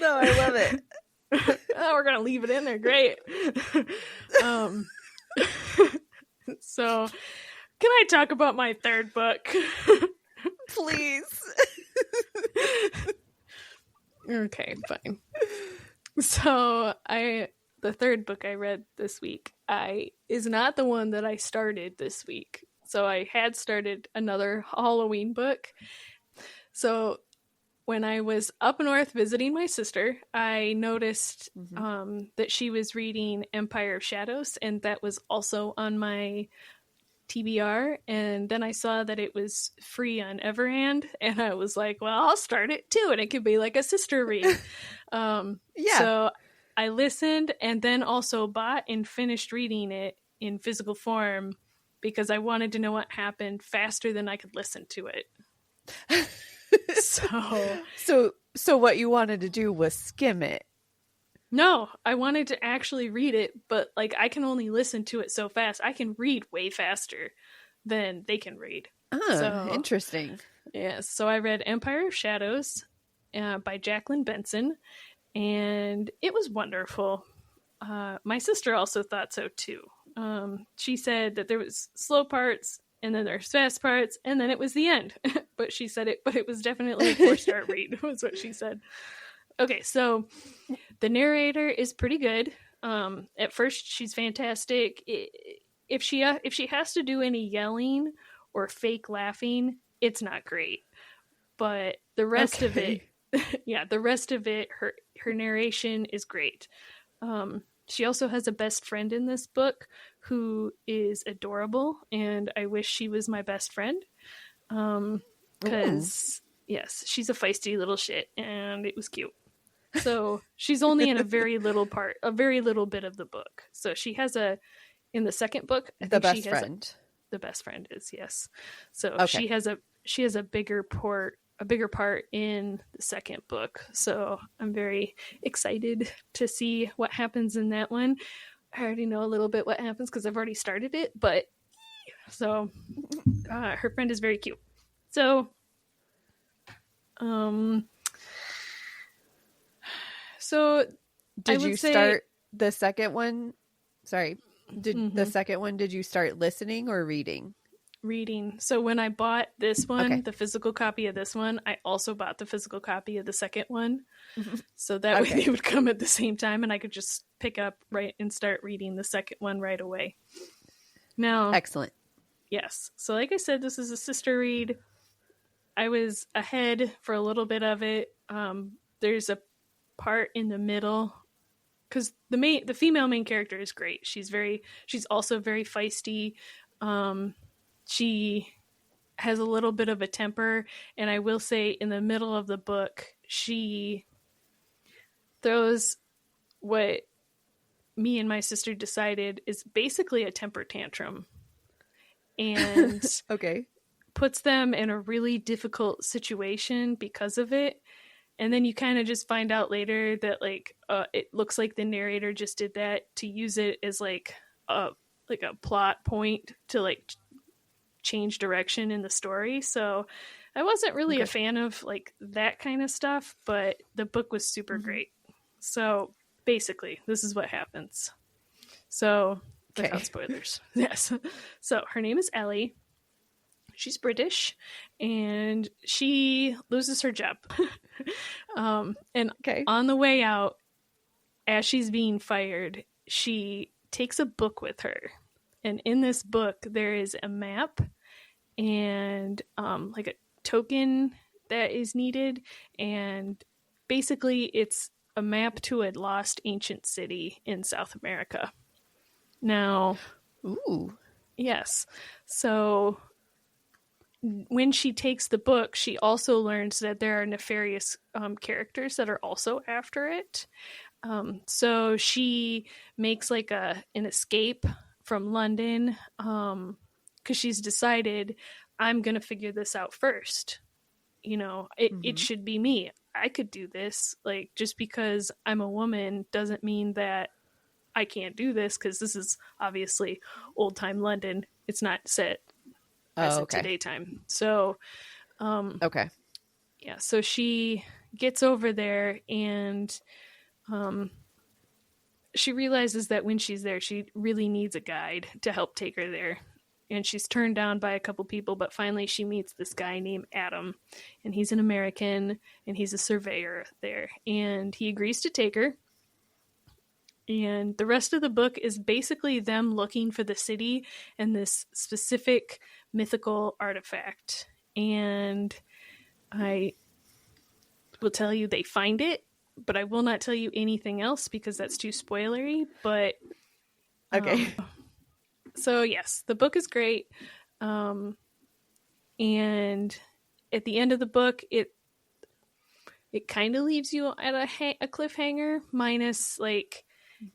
No, I love it. Oh, we're gonna leave it in there. Great. So, can I talk about my third book? Please. Okay, fine. So the third book I read this week is not the one that I started this week. So I had started another Halloween book. So when I was up north visiting my sister, I noticed that she was reading Empire of Shadows, and that was also on my TBR, and then I saw that it was free on Everand, and I was like, well, I'll start it too, and it could be like a sister read. So I listened and then also bought and finished reading it in physical form because I wanted to know what happened faster than I could listen to it. So what you wanted to do was skim it. No, I wanted to actually read it, but like I can only listen to it so fast. I can read way faster than they can read. So interesting. Yeah, so I read Empire of Shadows by Jacquelyn Benson, and it was wonderful. My sister also thought so too. She said that there was slow parts, and then there's fast parts, and then it was the end. But it was definitely a 4-star read, was what she said. Okay, so the narrator is pretty good. At first, she's fantastic. If she has to do any yelling or fake laughing, it's not great. But the rest of it, her narration is great. She also has a best friend in this book who is adorable, and I wish she was my best friend. Because yes, she's a feisty little shit, and it was cute. So she's only in a very little bit of the book. So she has in the second book, the best friend is, yes. So she has a bigger part in the second book. So I'm very excited to see what happens in that one. I already know a little bit what happens because I've already started it, but so her friend is very cute. So did you start the second one? Sorry. The second one, did you start listening or reading? Reading. So when I bought this one, the physical copy of this one, I also bought the physical copy of the second one. So that way they would come at the same time and I could just pick up right and start reading the second one right away. Now, excellent. Yes. So like I said, this is a sister read. I was ahead for a little bit of it. There's a part in the middle because the female main character is great. She's also very feisty. She has a little bit of a temper, and I will say in the middle of the book, she throws what me and my sister decided is basically a temper tantrum. And puts them in a really difficult situation because of it. And then you kind of just find out later that it looks like the narrator just did that to use it as like a plot point to change direction in the story. So I wasn't really a fan of that kind of stuff, but the book was super great. So basically, this is what happens. So without spoilers. Yes. So her name is Ellie. She's British, and she loses her job. And on the way out, as she's being fired, she takes a book with her. And in this book, there is a map and a token that is needed. And basically, it's a map to a lost ancient city in South America. Now, yes. So when she takes the book, she also learns that there are nefarious characters that are also after it. So she makes an escape from London because she's decided, I'm going to figure this out first. It should be me. I could do this. Just because I'm a woman doesn't mean that I can't do this, because this is obviously old time London. It's not set today time. So yeah, so she gets over there and she realizes that when she's there, she really needs a guide to help take her there. And she's turned down by a couple people, but finally she meets this guy named Adam, and he's an American and he's a surveyor there, and he agrees to take her. And the rest of the book is basically them looking for the city and this specific mythical artifact. And I will tell you they find it, but I will not tell you anything else because that's too spoilery. But So yes, the book is great. And at the end of the book, it kind of leaves you at a cliffhanger, minus like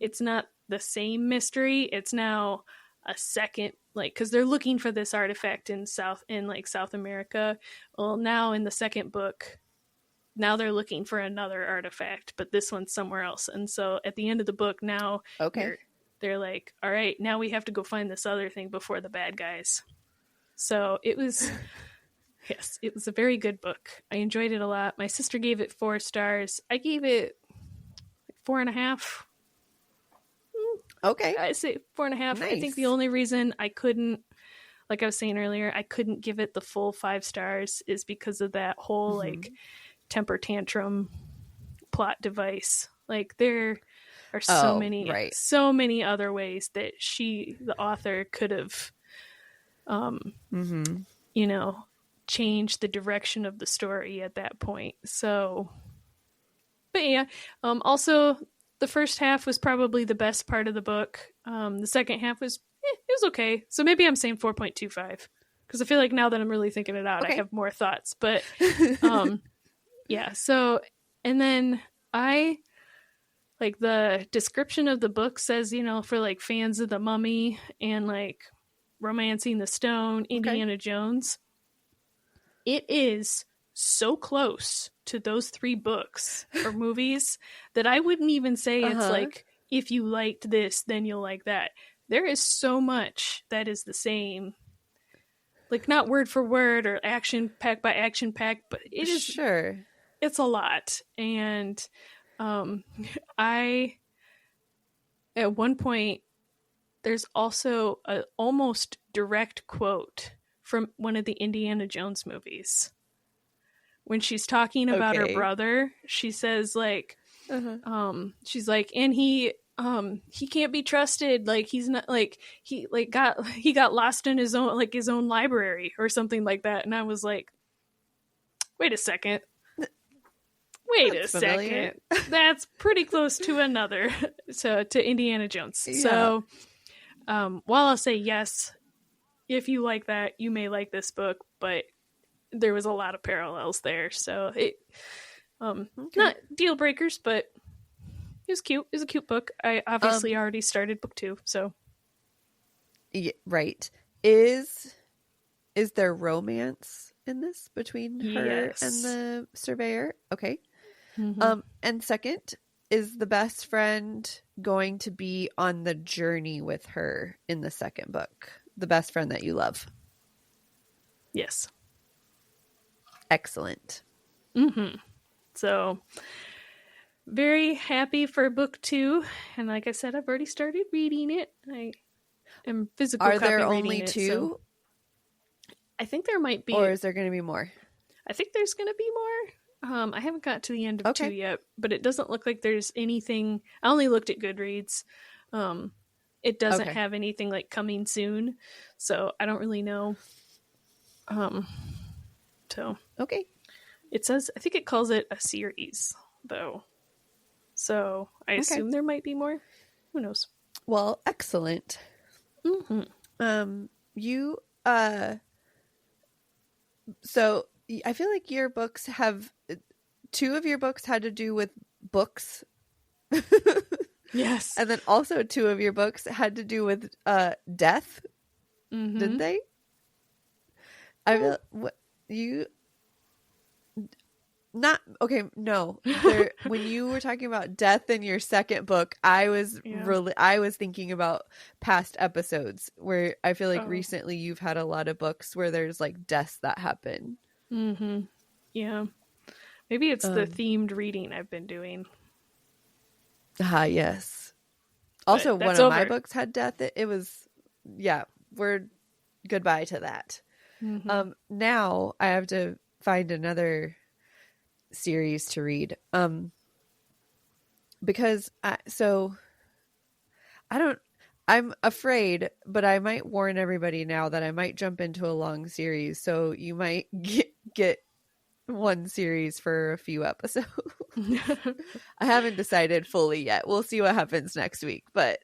it's not the same mystery. It's now a second, like, because they're looking for this artifact in South America. Well, now in the second book, now they're looking for another artifact, but this one's somewhere else. And so at the end of the book, now they're like, all right, now we have to go find this other thing before the bad guys. So it was yes, it was a very good book. I enjoyed it a lot. My sister gave it 4 stars. I gave it 4.5. Okay. I say 4.5. Nice. I think the only reason I couldn't, like I was saying earlier, I couldn't give it the full 5 stars is because of that whole like temper tantrum plot device. Like there are so many other ways that the author could have you know, changed the direction of the story at that point. So but yeah, also the first half was probably the best part of the book. The second half was it was okay. So maybe I'm saying 4.25 because I feel like now that I'm really thinking it out, I have more thoughts. But yeah, so and then I like the description of the book says, you know, for like fans of The Mummy and like Romancing the Stone, Indiana Jones. It is so close to those 3 books or movies that I wouldn't even say it's like, if you liked this, then you'll like that. There is so much that is the same. Like, not word for word or action pack by action pack, but it is. Sure. It's a lot. And I, at one point, there's also an almost direct quote from one of the Indiana Jones movies. When she's talking about her brother, she says like, she's like, and he can't be trusted. Like he's not like he got lost in his own library or something like that. And I was like, wait a second. That's pretty close to another to Indiana Jones. Yeah. So while I'll say yes, if you like that, you may like this book, but there was a lot of parallels there. So it not deal breakers, but it was cute. It was a cute book. I obviously already started book 2, so yeah, right. Is there romance in this between her and the surveyor? Okay. And second, is the best friend going to be on the journey with her in the second book? The best friend that you love? Yes. Excellent. So very happy for book 2. And like I said, I've already started reading it. I am physical Are copy there reading only it, 2? So I think there might be. Or is there going to be more? I think there's going to be more. I haven't got to the end of 2 yet, but it doesn't look like there's anything. I only looked at Goodreads. It doesn't have anything like coming soon, so I don't really know. So it says, I think it calls it a series though, so I assume there might be more. Who knows? Well, excellent. You so I feel like your books have 2 of your books had to do with books. Yes. And then also 2 of your books had to do with death. Didn't they? I feel what you not okay. No, when you were talking about death in your second book, I was thinking about past episodes where I feel like recently you've had a lot of books where there's like deaths that happen. Yeah, maybe it's the themed reading I've been doing. Yes. Also, one of my books had death. It was, we're goodbye to that. Now I have to find another series to read. Because I'm afraid, but I might warn everybody now that I might jump into a long series. So you might get one series for a few episodes. I haven't decided fully yet. We'll see what happens next week, but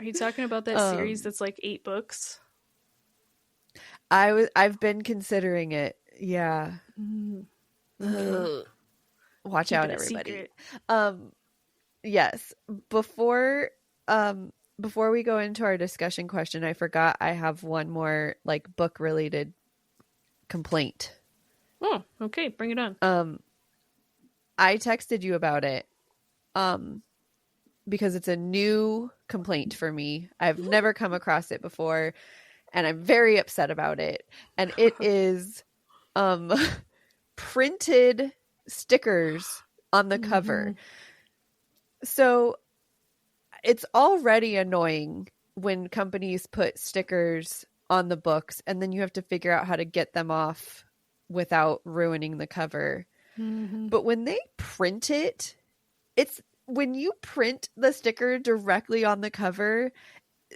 Are you talking about that series that's like 8 books? I've been considering it. Yeah. Okay. Watch Keep out, it a everybody. secret. Yes. Before we go into our discussion question, I forgot I have one more like book related complaint. Oh, okay, bring it on. I texted you about it. Because it's a new complaint for me. I've never come across it before, and I'm very upset about it. And it is printed stickers on the cover. So it's already annoying when companies put stickers on the books and then you have to figure out how to get them off without ruining the cover. But when they print it, when you print the sticker directly on the cover,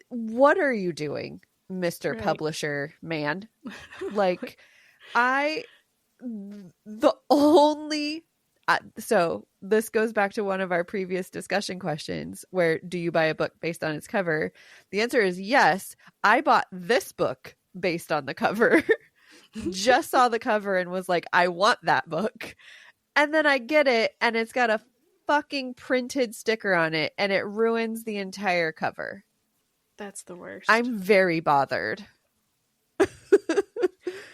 what are you doing, Mr. Publisher man? Like, so this goes back to one of our previous discussion questions where do you buy a book based on its cover? The answer is yes. I bought this book based on the cover. Just saw the cover and was like, I want that book. And then I get it and it's got a fucking printed sticker on it and it ruins the entire cover. That's the worst. I'm very bothered. Do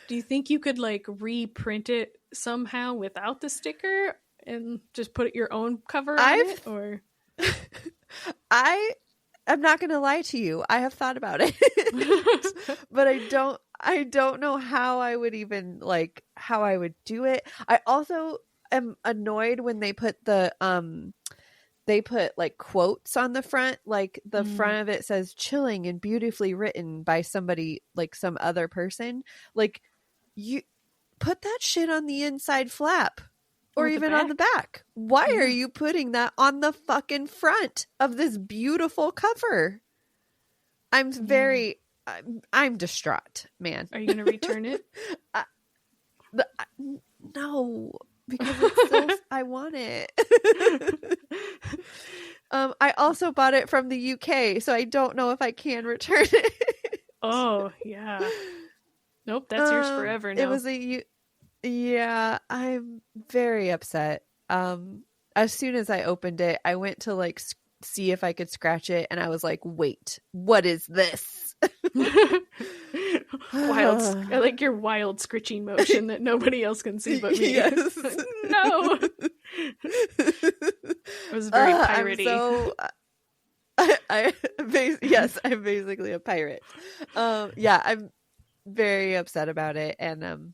you think you could like reprint it somehow without the sticker and just put your own cover on it? Or I'm not gonna lie to you. I have thought about it. But I don't know how I would even how I would do it. I also am annoyed when they put like quotes on the front, like the front of it says chilling and beautifully written by somebody, like some other person. Like, you put that shit on the inside flap or even on the back. Why are you putting that on the fucking front of this beautiful cover? I'm distraught, man. Are you going to return it? No, because it's so, I want it. I also bought it from the UK, so I don't know if I can return it. Oh, yeah. Nope, that's yours forever now. It was yeah, I'm very upset. As soon as I opened it, I went to like see if I could scratch it, and I was like, wait, what is this? I like your wild scritching motion that nobody else can see but me. Yes. No. It was very piratey. Yes, I'm basically a pirate. Yeah, I'm very upset about it, and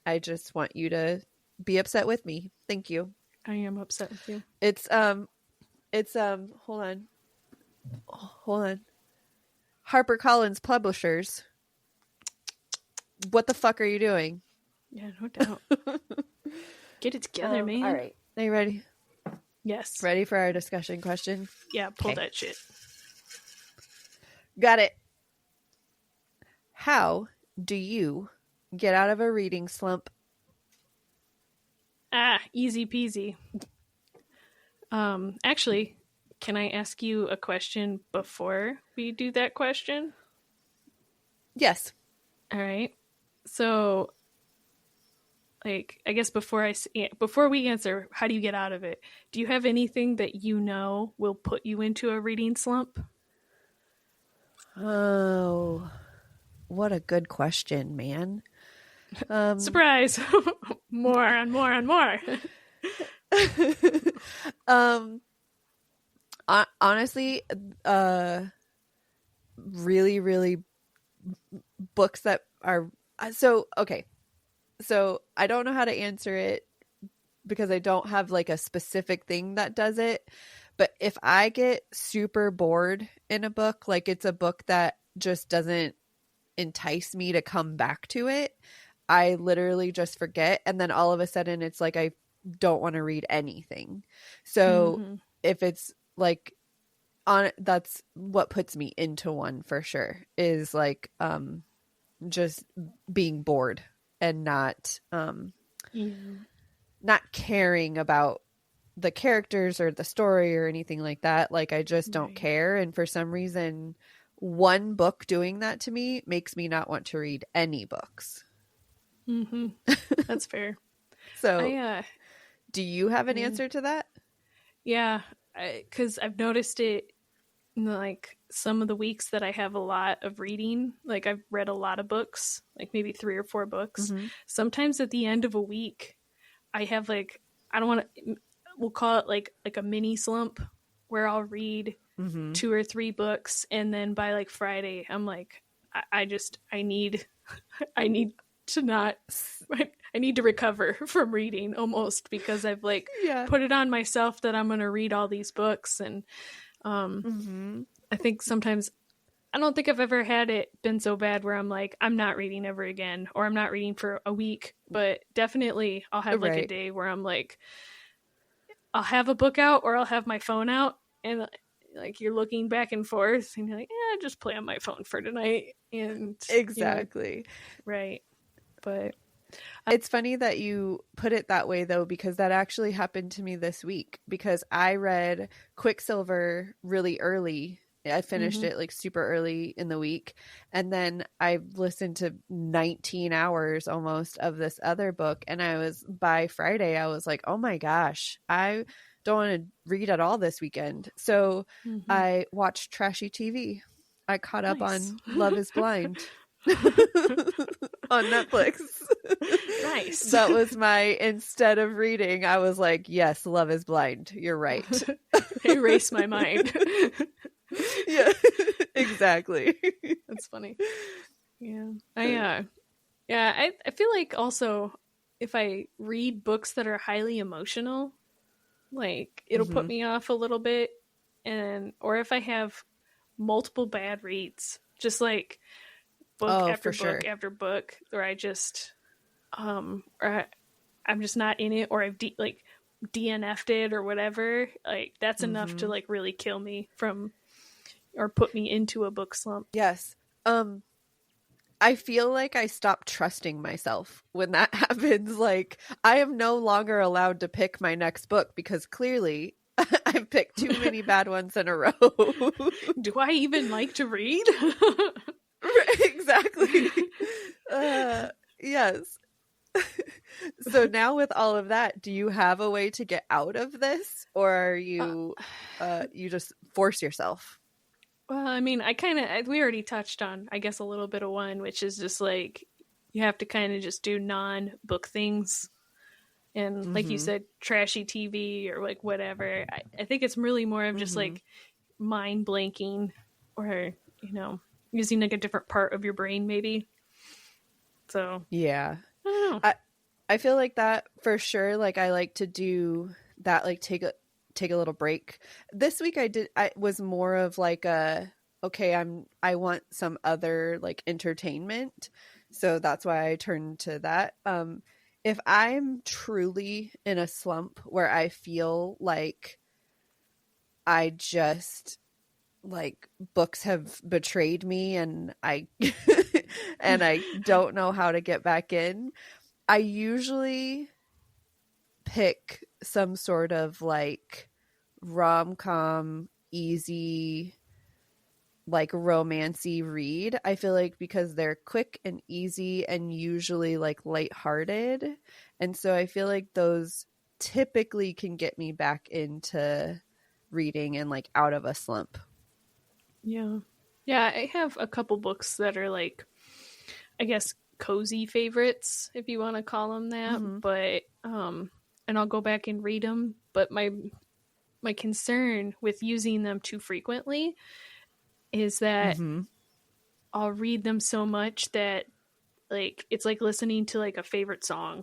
I just want you to be upset with me. Thank you. I am upset with you. It's hold on. HarperCollins Publishers. What the fuck are you doing? Yeah, no doubt. Get it together, man. All right. Are you ready? Yes. Ready for our discussion question? Yeah, pull that shit. Got it. How do you get out of a reading slump? Easy peasy. Actually, can I ask you a question before we do that question? Yes. All right. So, like, I guess before we answer, how do you get out of it? Do you have anything that you know will put you into a reading slump? Oh, what a good question, man. Surprise! More and more and more. Honestly, really, really books that are okay. So I don't know how to answer it because I don't have like a specific thing that does it. But if I get super bored in a book, like it's a book that just doesn't entice me to come back to it, I literally just forget. And then all of a sudden it's like I don't want to read anything. So if it's like that's what puts me into one for sure, is like just being bored and not caring about the characters or the story or anything like that. Like, I just don't Right. care. And for some reason, one book doing that to me makes me not want to read any books. Mm-hmm. That's fair. So, do you have an yeah. answer to that? Yeah, because I've noticed it in like some of the weeks that I have a lot of reading. Like I've read a lot of books, like maybe 3 or 4 books. Mm-hmm. Sometimes at the end of a week, I have like, I don't want to, we'll call it like a mini slump where I'll read Mm-hmm. 2 or 3 books, and then by like Friday, I'm like, I need I need to not I need to recover from reading almost, because I've like put it on myself that I'm going to read all these books. And Mm-hmm. I think sometimes, I don't think I've ever had it been so bad where I'm like, I'm not reading ever again, or I'm not reading for a week, but definitely I'll have like a day where I'm like, I'll have a book out or I'll have my phone out, and like you're looking back and forth and you're like, yeah, just play on my phone for tonight. And Exactly. Right. But it's funny that you put it that way, though, because that actually happened to me this week, because I read Quicksilver really early. I finished it like super early in the week. And then I listened to 19 hours almost of this other book. And by Friday, I was like, oh my gosh, I don't want to read at all this weekend. So I watched trashy TV. I caught up on Love is Blind on Netflix. Nice. That was instead of reading, I was like, yes, Love is Blind. You're right. Erase my mind. Yeah, exactly. That's funny. Yeah. I feel like also if I read books that are highly emotional, like it'll put me off a little bit, or if I have multiple bad reads, just like book after book after book, where I just or I'm just not in it, or I've DNF'd it or whatever, like that's enough to like really kill me from or put me into a book slump. Yes. I feel like I stop trusting myself when that happens. Like, I am no longer allowed to pick my next book because clearly I've picked too many bad ones in a row. Do I even like to read? Exactly. Yes. So now with all of that, do you have a way to get out of this, or are you you just force yourself? Well, I mean, we already touched on, I guess, a little bit of one, which is just like, you have to kind of just do non-book things. And like you said, trashy TV or like whatever. I think it's really more of just like mind blanking, or, using like a different part of your brain maybe. So, yeah. I don't know. I feel like that for sure. Like, I like to do that, like take a little break. This week I was more of like I want some other like entertainment. So that's why I turned to that. If I'm truly in a slump where I feel like I just like books have betrayed me and I and I don't know how to get back in, I usually pick some sort of like rom-com, easy, like romancy read. I feel like because they're quick and easy and usually like lighthearted. And so I feel like those typically can get me back into reading and like out of a slump. Yeah. Yeah, I have a couple books that are like, I guess, cozy favorites, if you want to call them that. But and I'll go back and read them, but my concern with using them too frequently is that I'll read them so much that like it's like listening to like a favorite song.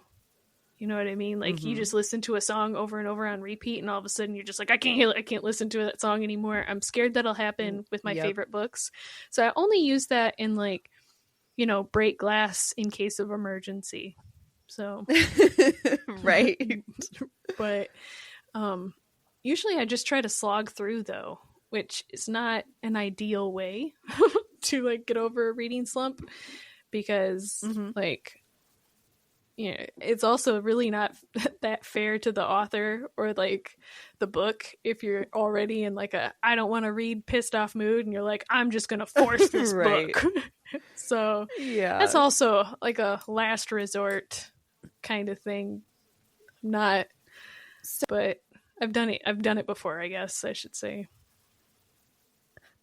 You know what I mean? Like you just listen to a song over and over on repeat, and all of a sudden you're just like, I can't listen to that song anymore. I'm scared that'll happen with my favorite books. So I only use that in like, break glass in case of emergency. So right. But usually I just try to slog through though, which is not an ideal way to like get over a reading slump, because like it's also really not that fair to the author or like the book if you're already in like a I don't want to read pissed off mood and you're like I'm just gonna force this book. So that's also like a last resort kind of thing. Not, but I've done it before, I guess I should say.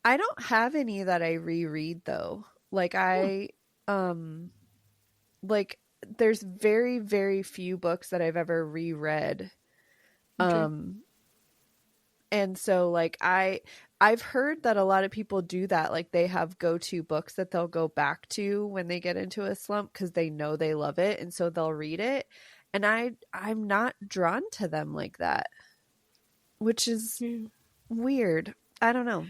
I don't have any that I reread though. Like like there's very, very few books that I've ever reread. Okay. And so like I've heard that a lot of people do that. Like they have go-to books that they'll go back to when they get into a slump because they know they love it. And so they'll read it. And I'm not drawn to them like that, which is weird. I don't know.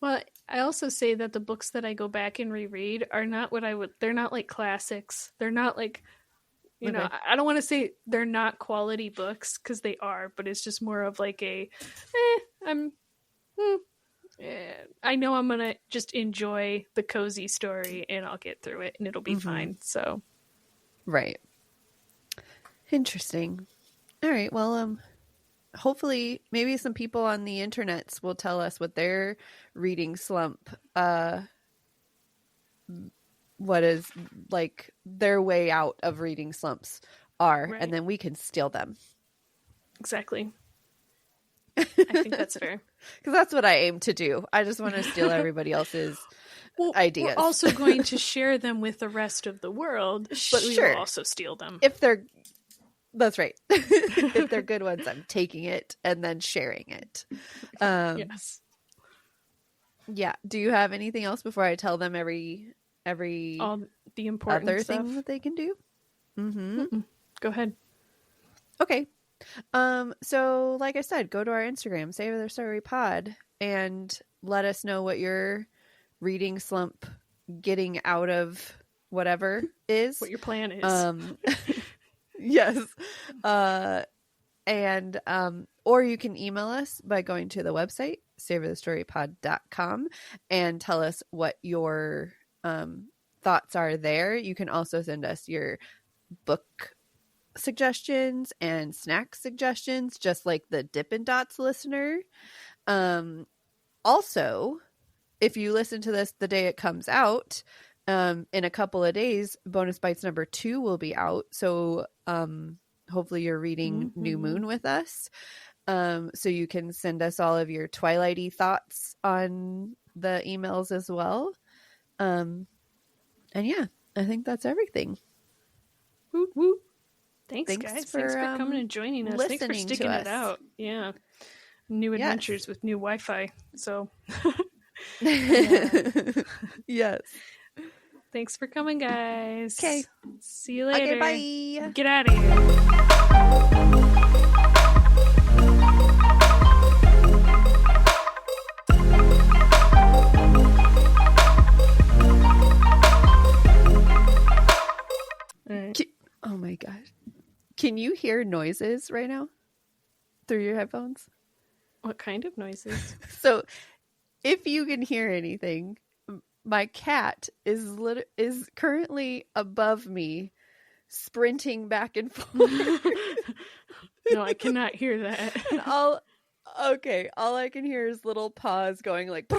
Well, I also say that the books that I go back and reread are not they're not like classics. They're not like, you know, I don't want to say they're not quality books because they are, but it's just more of like I know I'm going to just enjoy the cozy story and I'll get through it and it'll be fine. So. Right. Interesting. All right. Well, hopefully maybe some people on the internets will tell us what their reading slump, what is like their way out of reading slumps are, and then we can steal them. Exactly. I think that's fair. Because that's what I aim to do. I just want to steal everybody else's ideas. We're also going to share them with the rest of the world, but we will also steal them. That's right. If they're good ones, I'm taking it and then sharing it. Yes. Yeah. Do you have anything else before I tell them every all the important other stuff thing that they can do? Go ahead. Okay. So like I said, go to our Instagram, Save Their Story Pod, and let us know what your reading slump getting out of whatever is. What your plan is. Yes. And or you can email us by going to the website, savethestorypod.com, and tell us what your thoughts are there. You can also send us your book suggestions and snack suggestions, just like the Dippin' Dots listener. Also, if you listen to this the day it comes out, in a couple of days, Bonus Bites number 2 will be out. So hopefully you're reading New Moon with us. So you can send us all of your Twilighty thoughts on the emails as well. And yeah, I think that's everything. Woot woot. Thanks guys. Thanks for coming and joining us. Thanks for sticking it out. Yeah. New adventures with new Wi-Fi. So yes. Thanks for coming, guys. Okay. See you later. Okay, bye. Get out of here. Oh my gosh. Can you hear noises right now through your headphones? What kind of noises? So if you can hear anything, my cat is currently above me, sprinting back and forth. No, I cannot hear that. All I can hear is little paws going like.